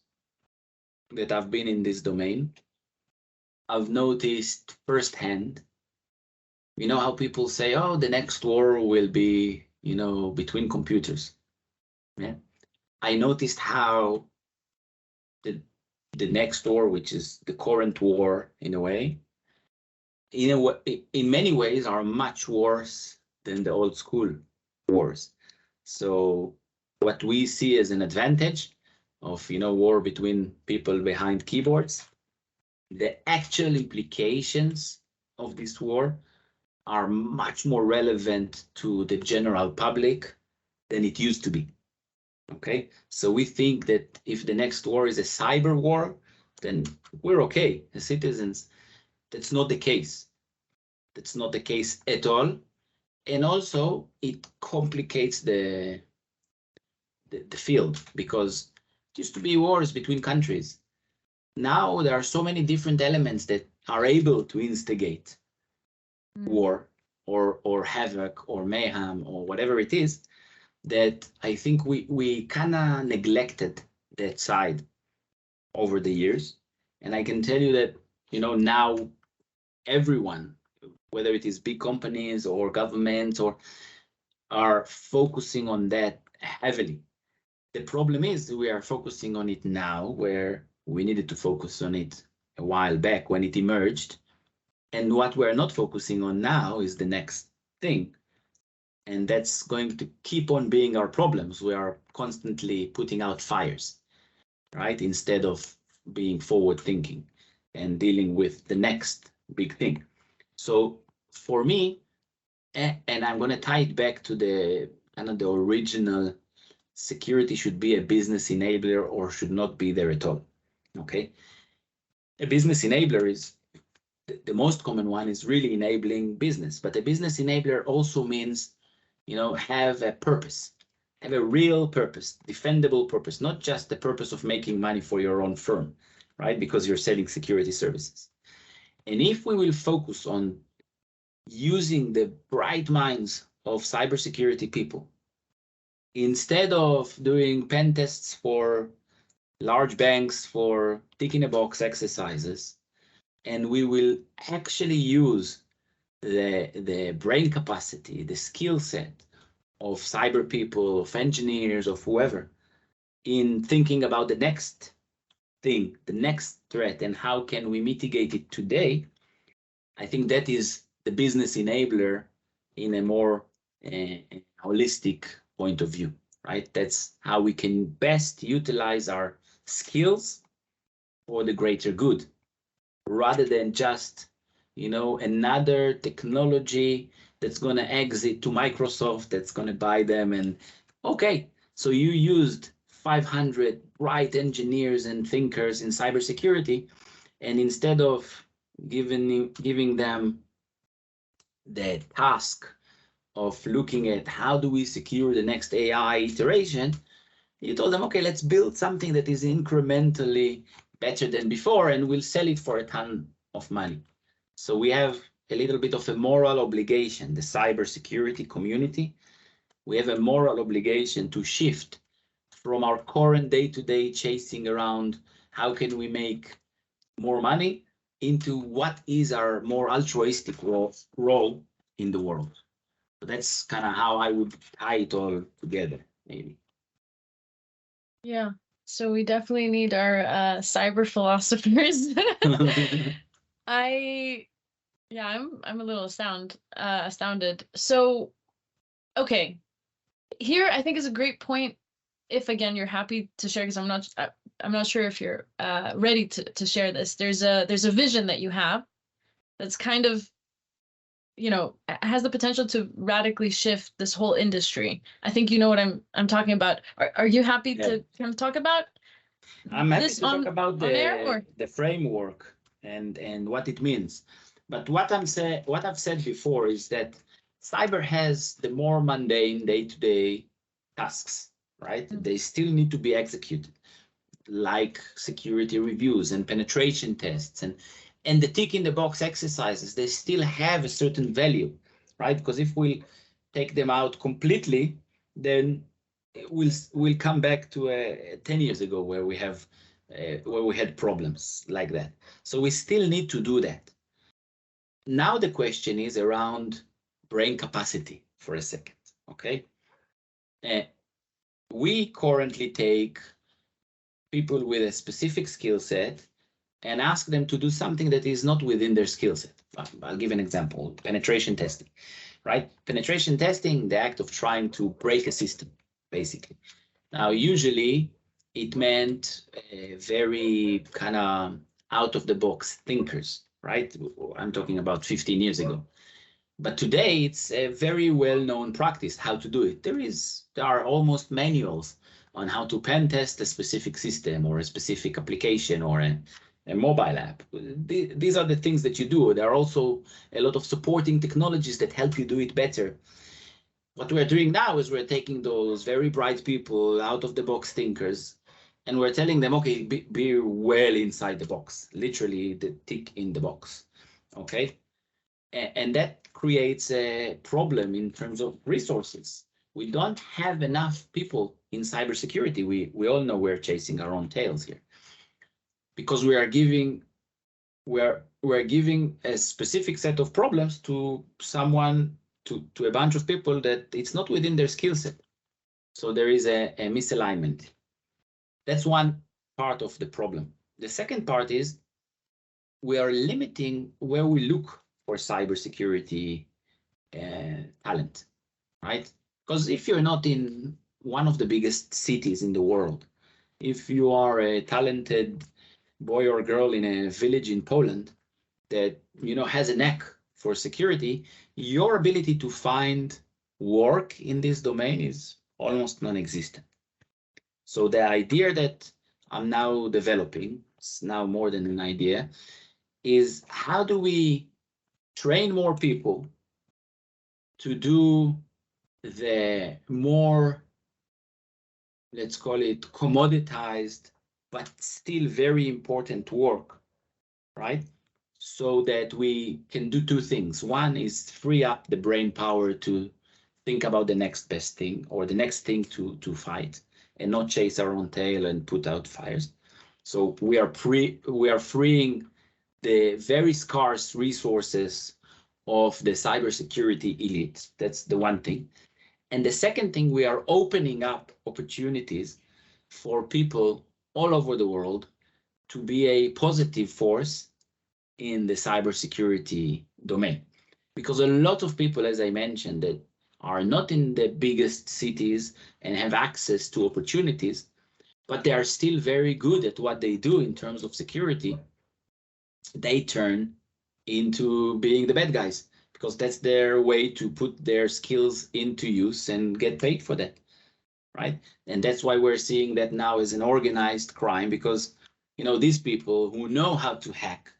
that I've been in this domain, I've noticed firsthand, you know, how people say, oh, the next war will be, you know, between computers. Yeah. I noticed how the next war, which is the current war in a way, in many ways are much worse than the old school wars. So what we see as an advantage of war between people behind keyboards. The actual implications of this war are much more relevant to the general public than it used to be. Okay, so we think that if the next war is a cyber war, then we're okay as citizens. That's not the case. That's not the case at all. And also it complicates the field, because it used to be wars between countries. Now there are so many different elements that are able to instigate war or havoc or mayhem or whatever it is, that I think we kind of neglected that side over the years. And I can tell you that, now everyone, whether it is big companies or governments, are focusing on that heavily. The problem is we are focusing on it now, where we needed to focus on it a while back when it emerged. And what we're not focusing on now is the next thing. And that's going to keep on being our problems. We are constantly putting out fires, right? Instead of being forward thinking and dealing with the next big thing. So for me, and I'm going to tie it back to the original, security should be a business enabler or should not be there at all. Okay. A business enabler is the most common one, is really enabling business, but a business enabler also means, have a purpose, have a real purpose, defendable purpose, not just the purpose of making money for your own firm, right? Because you're selling security services. And if we will focus on using the bright minds of cybersecurity people, instead of doing pen tests for large banks for tick in a box exercises, and we will actually use the brain capacity, the skill set of cyber people, of engineers, of whoever, in thinking about the next thing, the next threat, and how can we mitigate it today, I think that is the business enabler in a more holistic point of view, right? That's how we can best utilize our skills for the greater good, rather than just, another technology that's going to exit to Microsoft, that's going to buy them. And okay, so you used 500 bright engineers and thinkers in cybersecurity, and instead of giving them the task of looking at how do we secure the next AI iteration, you told them, okay, let's build something that is incrementally better than before, and we'll sell it for a ton of money. So we have a little bit of a moral obligation, the cybersecurity community. We have a moral obligation to shift from our current day-to-day chasing around how can we make more money into what is our more altruistic role in the world. So that's kind of how I would tie it all together, maybe. Yeah. So we definitely need our cyber philosophers. I'm a little astounded. So, okay, here I think is a great point. If again you're happy to share, because I'm not sure if you're ready to share this. There's a vision that you have that's kind of, has the potential to radically shift this whole industry. I think you know what I'm talking about. Are you happy to kind of talk about? I'm happy to talk about the framework and what it means. But what I've said before is that cyber has the more mundane day-to-day tasks, right? They still need to be executed, like security reviews and penetration tests and the tick in the box exercises. They still have a certain value, right? Because if we take them out completely, then we'll come back to 10 years ago where we had problems like that. So we still need to do that. Now the question is around brain capacity for a second, okay? We currently take people with a specific skill set and ask them to do something that is not within their skill set. I'll give an example: penetration testing, right? Penetration testing, the act of trying to break a system, basically. Now, usually it meant very kind of out of the box thinkers, right? I'm talking about 15 years ago. But today it's a very well-known practice how to do it. There are almost manuals on how to pen test a specific system or a specific application or a mobile app. These are the things that you do. There are also a lot of supporting technologies that help you do it better. What we're doing now is we're taking those very bright people, out of the box thinkers, and we're telling them, okay, be well inside the box, literally the tick in the box. Okay. And that creates a problem in terms of resources. We don't have enough people in cybersecurity. We all know we're chasing our own tails here because we're giving a specific set of problems to someone, to a bunch of people that it's not within their skill set. So there is a misalignment. That's one part of the problem. The second part is we are limiting where we look for cybersecurity talent, right? Because if you're not in one of the biggest cities in the world, if you are a talented boy or girl in a village in Poland that has a knack for security, your ability to find work in this domain is almost non-existent. So the idea that I'm now developing, it's now more than an idea, is how do we train more people to do the more, let's call it commoditized, but still very important work, right? So that we can do two things. One is free up the brain power to think about the next best thing or the next thing to fight and not chase our own tail and put out fires. So we are freeing the very scarce resources of the cybersecurity elite. That's the one thing. And the second thing, we are opening up opportunities for people all over the world to be a positive force in the cybersecurity domain. Because a lot of people, as I mentioned, that are not in the biggest cities and have access to opportunities, but they are still very good at what they do in terms of security, they turn into being the bad guys because that's their way to put their skills into use and get paid for that, right? And that's why we're seeing that now as an organized crime because, these people who know how to hack,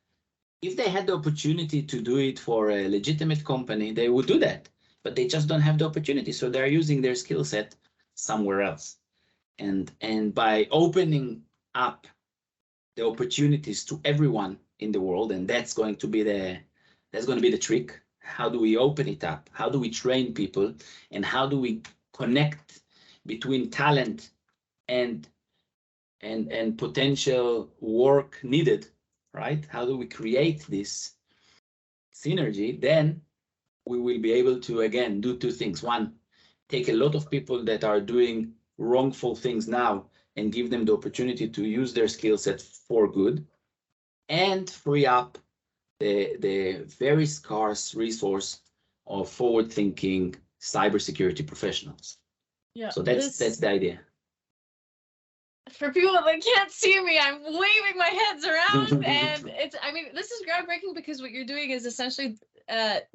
if they had the opportunity to do it for a legitimate company, they would do that, but they just don't have the opportunity. So they're using their skill set somewhere else. And by opening up the opportunities to everyone in the world, and that's going to be the trick. How do we open it up? How do we train people? And how do we connect between talent and potential work needed, right? How do we create this synergy? Then we will be able to, again, do two things. One, take a lot of people that are doing wrongful things now and give them the opportunity to use their skill set for good, and free up the very scarce resource of forward-thinking cybersecurity professionals. Yeah. So that's the idea. For people that can't see me, I'm waving my hands around, and this is groundbreaking because what you're doing is essentially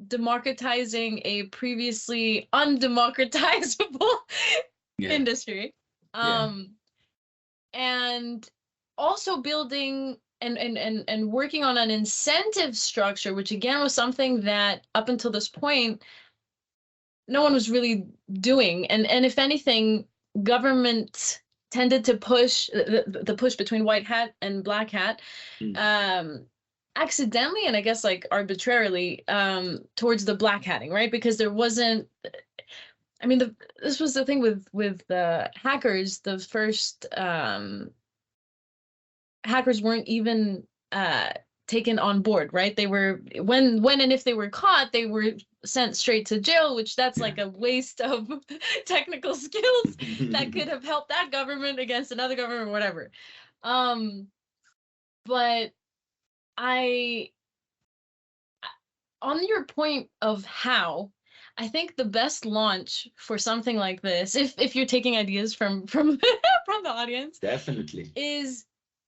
democratizing a previously undemocratizable industry, and also building and working on an incentive structure, which again was something that up until this point no one was really doing, and if anything, government tended to push the push between white hat and black hat accidentally, and I guess like arbitrarily, towards the black hatting, right? Because there wasn't, this was the thing with the hackers. The first hackers weren't even taken on board, right? They were, when and if they were caught, they were sent straight to jail, which that's like a waste of technical skills that could have helped that government against another government or whatever. But on your point of how, I think the best launch for something like this, if you're taking ideas from from the audience, Definitely. is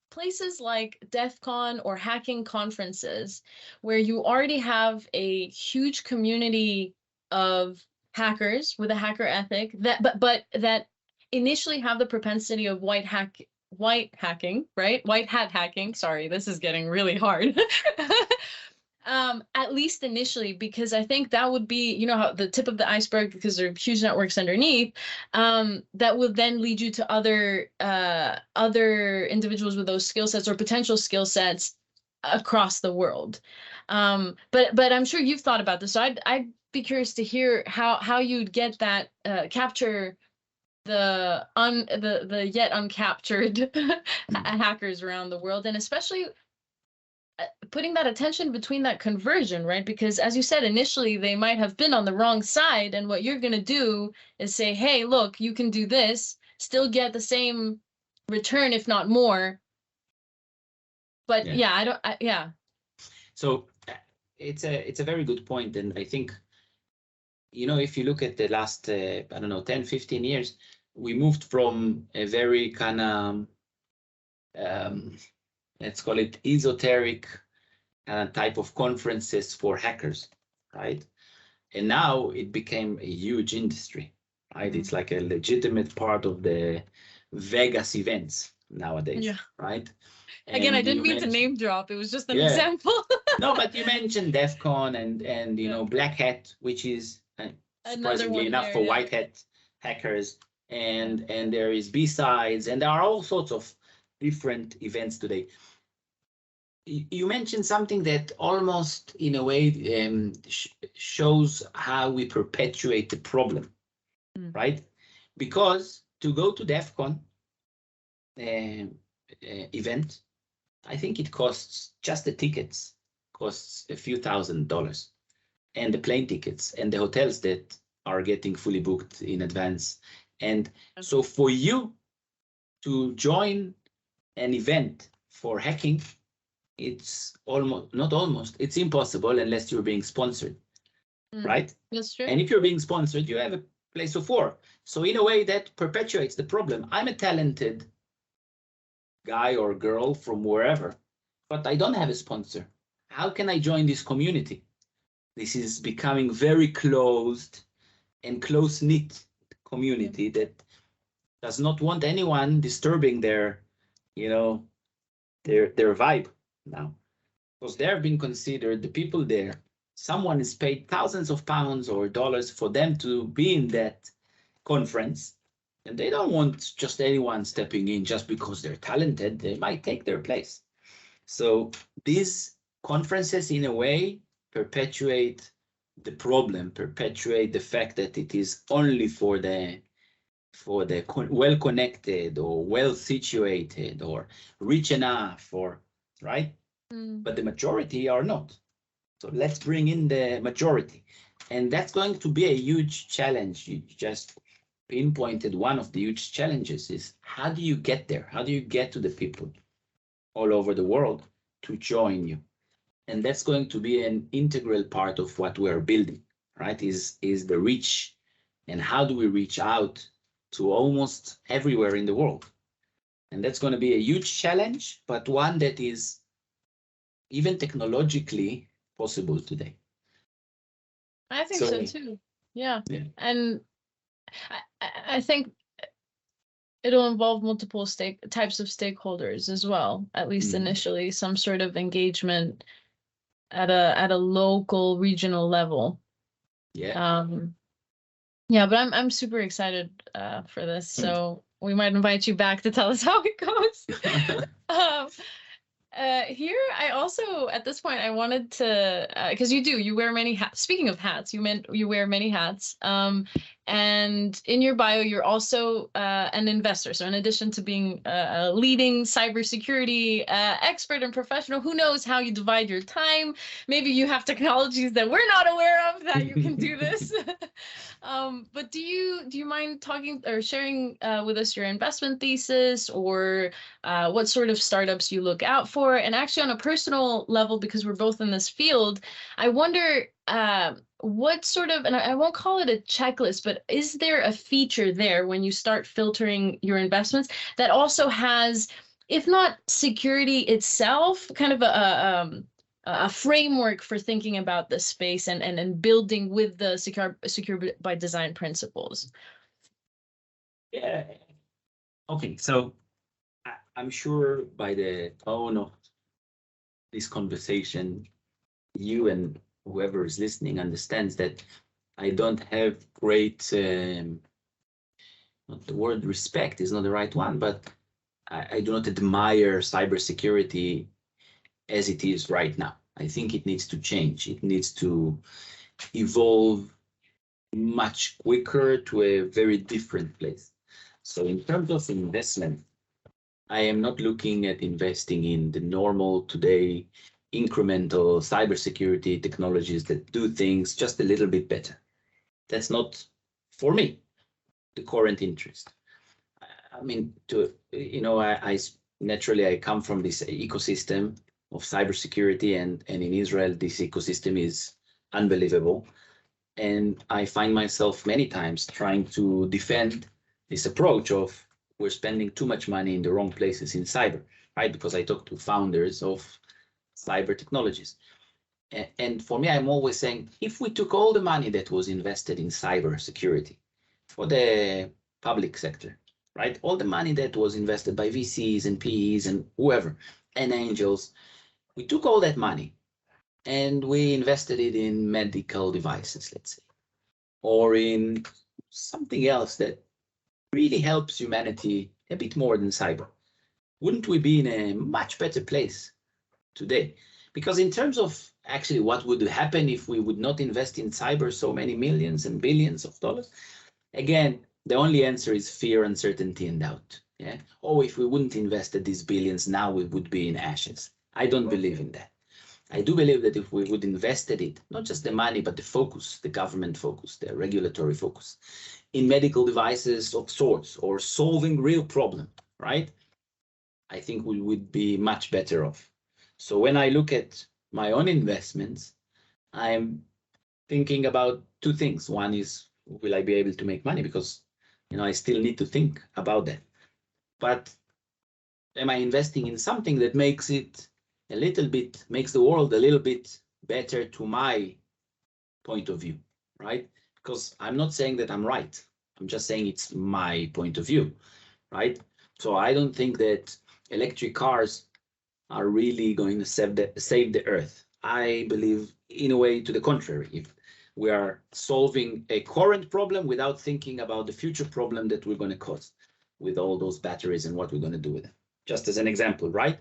places like DEF CON or hacking conferences where you already have a huge community of hackers with a hacker ethic that but that initially have the propensity of white hacking, right? White hat hacking. Sorry, this is getting really hard. At least initially, because I think that would be, you know, how the tip of the iceberg, because there are huge networks underneath, that would then lead you to other individuals with those skill sets or potential skill sets across the world. But I'm sure you've thought about this, so I'd be curious to hear how you'd get that capture the yet uncaptured hackers around the world, and especially putting that attention between that conversion, right? Because as you said, initially they might have been on the wrong side, and what you're going to do is say, hey, look, you can do this, still get the same return, if not more. But yeah. So it's a very good point. And I think, you know, if you look at the last, I don't know, 10, 15 years, we moved from a very kind of, let's call it esoteric type of conferences for hackers, right? And now it became a huge industry, right? It's like a legitimate part of the Vegas events nowadays, right? Again, I didn't mean to name drop. It was just an example. No, but you mentioned DEF CON and you know, Black Hat, which is surprisingly enough for white hat hackers, and there is B-sides, and there are all sorts of different events today. You mentioned something that almost in a way shows how we perpetuate the problem, right? Because to go to DEF CON event, I think it costs, just the tickets costs a few $1,000s, and the plane tickets and the hotels that are getting fully booked in advance. And so for you to join an event for hacking, it's it's impossible unless you're being sponsored, right? That's true. And if you're being sponsored, you have a place of work. So in a way that perpetuates the problem. I'm a talented guy or girl from wherever, but I don't have a sponsor. How can I join this community? This is becoming very closed and close-knit community that does not want anyone disturbing their, you know, their vibe now. Because they're being considered, the people there, someone is paid thousands of pounds or dollars for them to be in that conference. And they don't want just anyone stepping in just because they're talented. They might take their place. So these conferences, in a way, perpetuate the problem, perpetuate the fact that it is only for the well-connected or well-situated or rich enough, or right? But the majority are not. So let's bring in the majority. And that's going to be a huge challenge. You just pinpointed one of the huge challenges is, how do you get there? How do you get to the people all over the world to join you? And that's going to be an integral part of what we're building, right? Is the reach, and how do we reach out to almost everywhere in the world? And that's going to be a huge challenge, but one that is even technologically possible today. I think so too. Yeah. And I think it'll involve multiple types of stakeholders as well, at least initially, some sort of engagement at a local, regional level. But I'm super excited for this. So we might invite you back to tell us how it goes. Here, I also, at this point, I wanted to, because you wear many hats. Speaking of hats, you wear many hats. And in your bio, you're also an investor. So in addition to being a leading cybersecurity expert and professional, who knows how you divide your time? Maybe you have technologies that we're not aware of that you can do this. But do you mind talking or sharing with us your investment thesis, or what sort of startups you look out for? And actually, on a personal level, because we're both in this field, I wonder what sort of, and I won't call it a checklist, but is there a feature there when you start filtering your investments that also has, if not security itself, kind of a framework for thinking about the space and building with the secure by design principles? Yeah. Okay. So I'm sure by the tone of this conversation, you and whoever is listening understands that I don't have great, not the word respect is not the right one, but I do not admire cybersecurity as it is right now. I think it needs to change. It needs to evolve much quicker to a very different place. So in terms of investment, I am not looking at investing in the normal today incremental cybersecurity technologies that do things just a little bit better. That's not, for me, the current interest. I mean, I naturally I come from this ecosystem of cybersecurity, and in Israel, this ecosystem is unbelievable. And I find myself many times trying to defend this approach of we're spending too much money in the wrong places in cyber, right? Because I talk to founders of cyber technologies. And for me, I'm always saying, if we took all the money that was invested in cyber security for the public sector, right? All the money that was invested by VCs and PEs and whoever, and angels, we took all that money and we invested it in medical devices, let's say, or in something else that really helps humanity a bit more than cyber. Wouldn't we be in a much better place today? Because in terms of actually what would happen if we would not invest in cyber so many millions and billions of dollars, again, the only answer is fear, uncertainty, and doubt. Yeah. Oh, if we wouldn't invest these billions, now we would be in ashes. I don't believe in that. I do believe that if we would invested it, not just the money, but the focus, the government focus, the regulatory focus, in medical devices of sorts or solving real problem, right? I think we would be much better off. So when I look at my own investments, I'm thinking about two things. One is, will I be able to make money? Because, I still need to think about that. But am I investing in something that makes the world a little bit better to my point of view, right? Because I'm not saying that I'm right. I'm just saying it's my point of view, right? So I don't think that electric cars are really going to save the earth. I believe in a way to the contrary. If we are solving a current problem without thinking about the future problem that we're going to cause with all those batteries and what we're going to do with them, just as an example, right?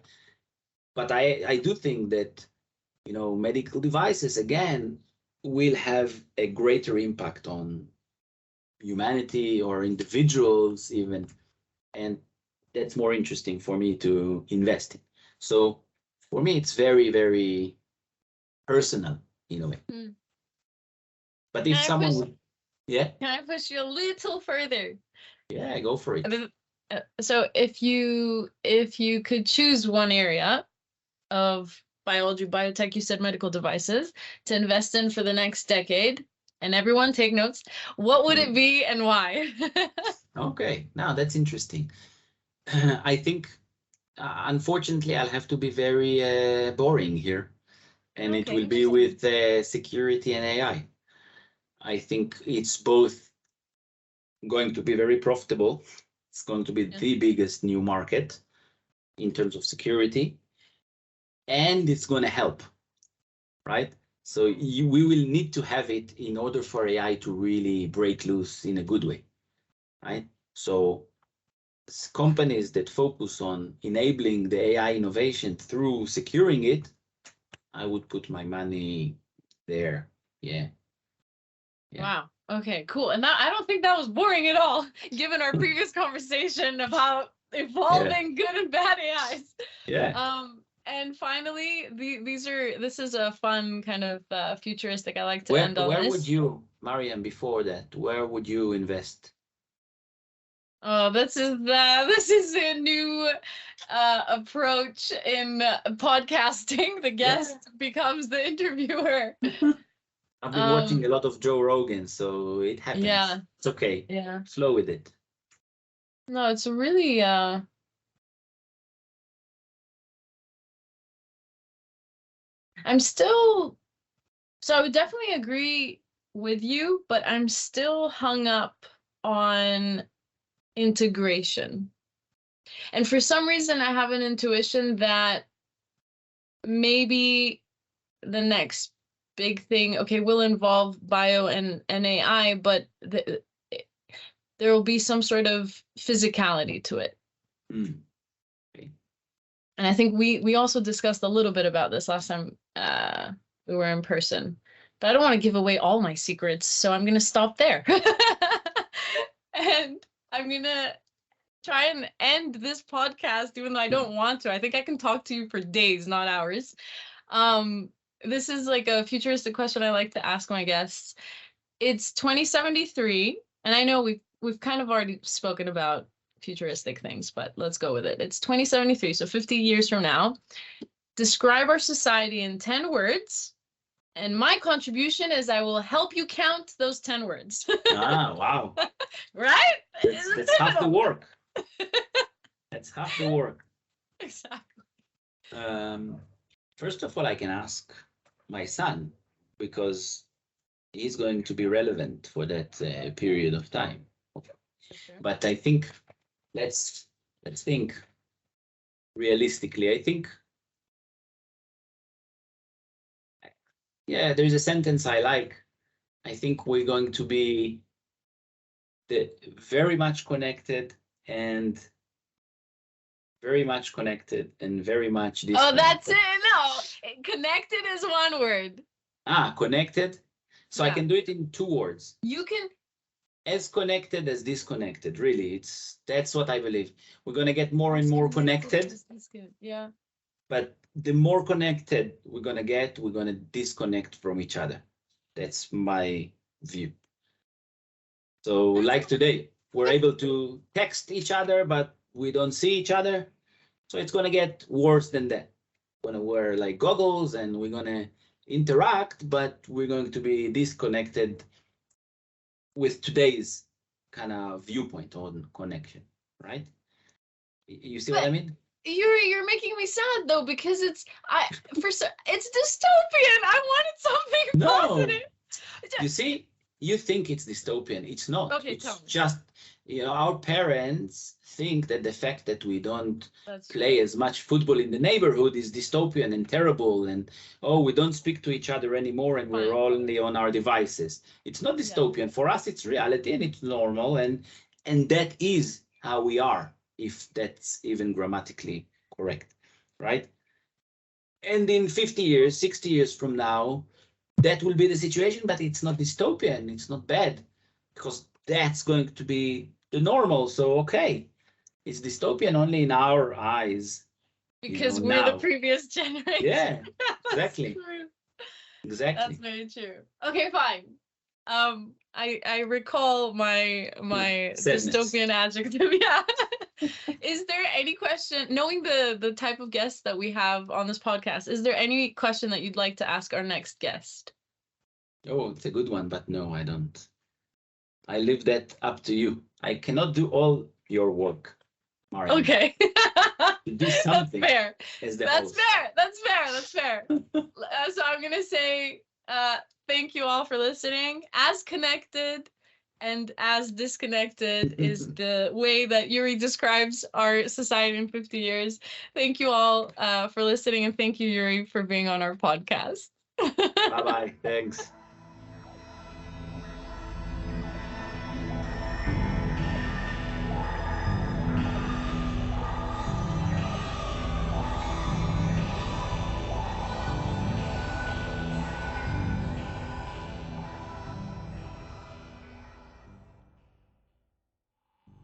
But I do think that, medical devices, again, will have a greater impact on humanity or individuals even. And that's more interesting for me to invest in. So for me, it's very, very personal in a way. Mm. But if someone would, yeah. Can I push you a little further? Yeah, go for it. So if you could choose one area of biology, biotech, you said medical devices, to invest in for the next decade, and everyone take notes, what would it be and why? Okay, now that's interesting. I think, unfortunately, I'll have to be very boring here, and it will be with security and AI. I think it's both going to be very profitable. It's going to be the biggest new market in terms of security, and it's going to help, right? So we will need to have it in order for AI to really break loose in a good way, right? So companies that focus on enabling the AI innovation through securing it, I would put my money there. Yeah. Wow. Okay, cool. And I don't think that was boring at all, given our previous conversation about evolving good and bad AIs. Yeah. And finally, this is a fun kind of futuristic. I like to end on this. Where would you, Mariam, before that, where would you invest? Oh, this is a new approach in podcasting. The guest becomes the interviewer. I've been watching a lot of Joe Rogan, so it happens. Yeah. It's okay. Yeah. Flow with it. No, it's really I'm still, so I would definitely agree with you, but I'm still hung up on integration. And for some reason, I have an intuition that maybe the next big thing, okay, will involve bio and AI, but there will be some sort of physicality to it. Mm. Okay. And I think we also discussed a little bit about this last time we were in person. But I don't want to give away all my secrets, so I'm going to stop there. And I'm going to try and end this podcast, even though I don't want to. I think I can talk to you for days, not hours. This is like a futuristic question I like to ask my guests. It's 2073, and I know we've kind of already spoken about futuristic things, but let's go with it. It's 2073, so 50 years from now. Describe our society in 10 words. And my contribution is I will help you count those 10 words. Wow. Right? That's half the work. That's half the work. Exactly. First of all, I can ask my son, because he's going to be relevant for that period of time. Sure. But I think let's think realistically. I think, yeah, there's a sentence I like. I think we're going to be very much connected and very much disconnected. Oh, that's it. No, connected is one word. Connected. So I Yeah. can do it in 2 words. You can. As connected as disconnected. Really, that's what I believe. We're going to get more and more connected. That's good. Yeah. But the more connected we're going to get, we're going to disconnect from each other. That's my view. So like today, we're able to text each other, but we don't see each other. So it's going to get worse than that. We're going to wear like goggles and we're going to interact, but we're going to be disconnected with today's kind of viewpoint on connection, right? You see what I mean? You're making me sad though, because it's dystopian. I wanted something positive. You see, you think it's dystopian. It's not. Okay, it's just, our parents think that the fact that we don't play as much football in the neighborhood is dystopian and terrible, and we don't speak to each other anymore, and we're only on our devices. It's not dystopian. For us, it's reality and it's normal, and that is how we are, if that's even grammatically correct, right? And in 50 years, 60 years from now, that will be the situation, but it's not dystopian. It's not bad, because that's going to be the normal. So, okay, it's dystopian only in our eyes. Because we're the previous generation. Yeah, exactly. True. Exactly. That's very true. Okay, fine. I recall my dystopian adjective. Yeah. Is there any question, knowing the type of guests that we have on this podcast, is there any question that you'd like to ask our next guest? Oh, it's a good one, but no, I don't. I leave that up to you. I cannot do all your work, Marian. Okay. Do something. That's fair. As the That's host. fair. That's fair. So I'm gonna say thank you all for listening. As connected and as disconnected is the way that Uri describes our society in 50 years. Thank you all for listening, and thank you, Uri, for being on our podcast. Bye-bye. Thanks.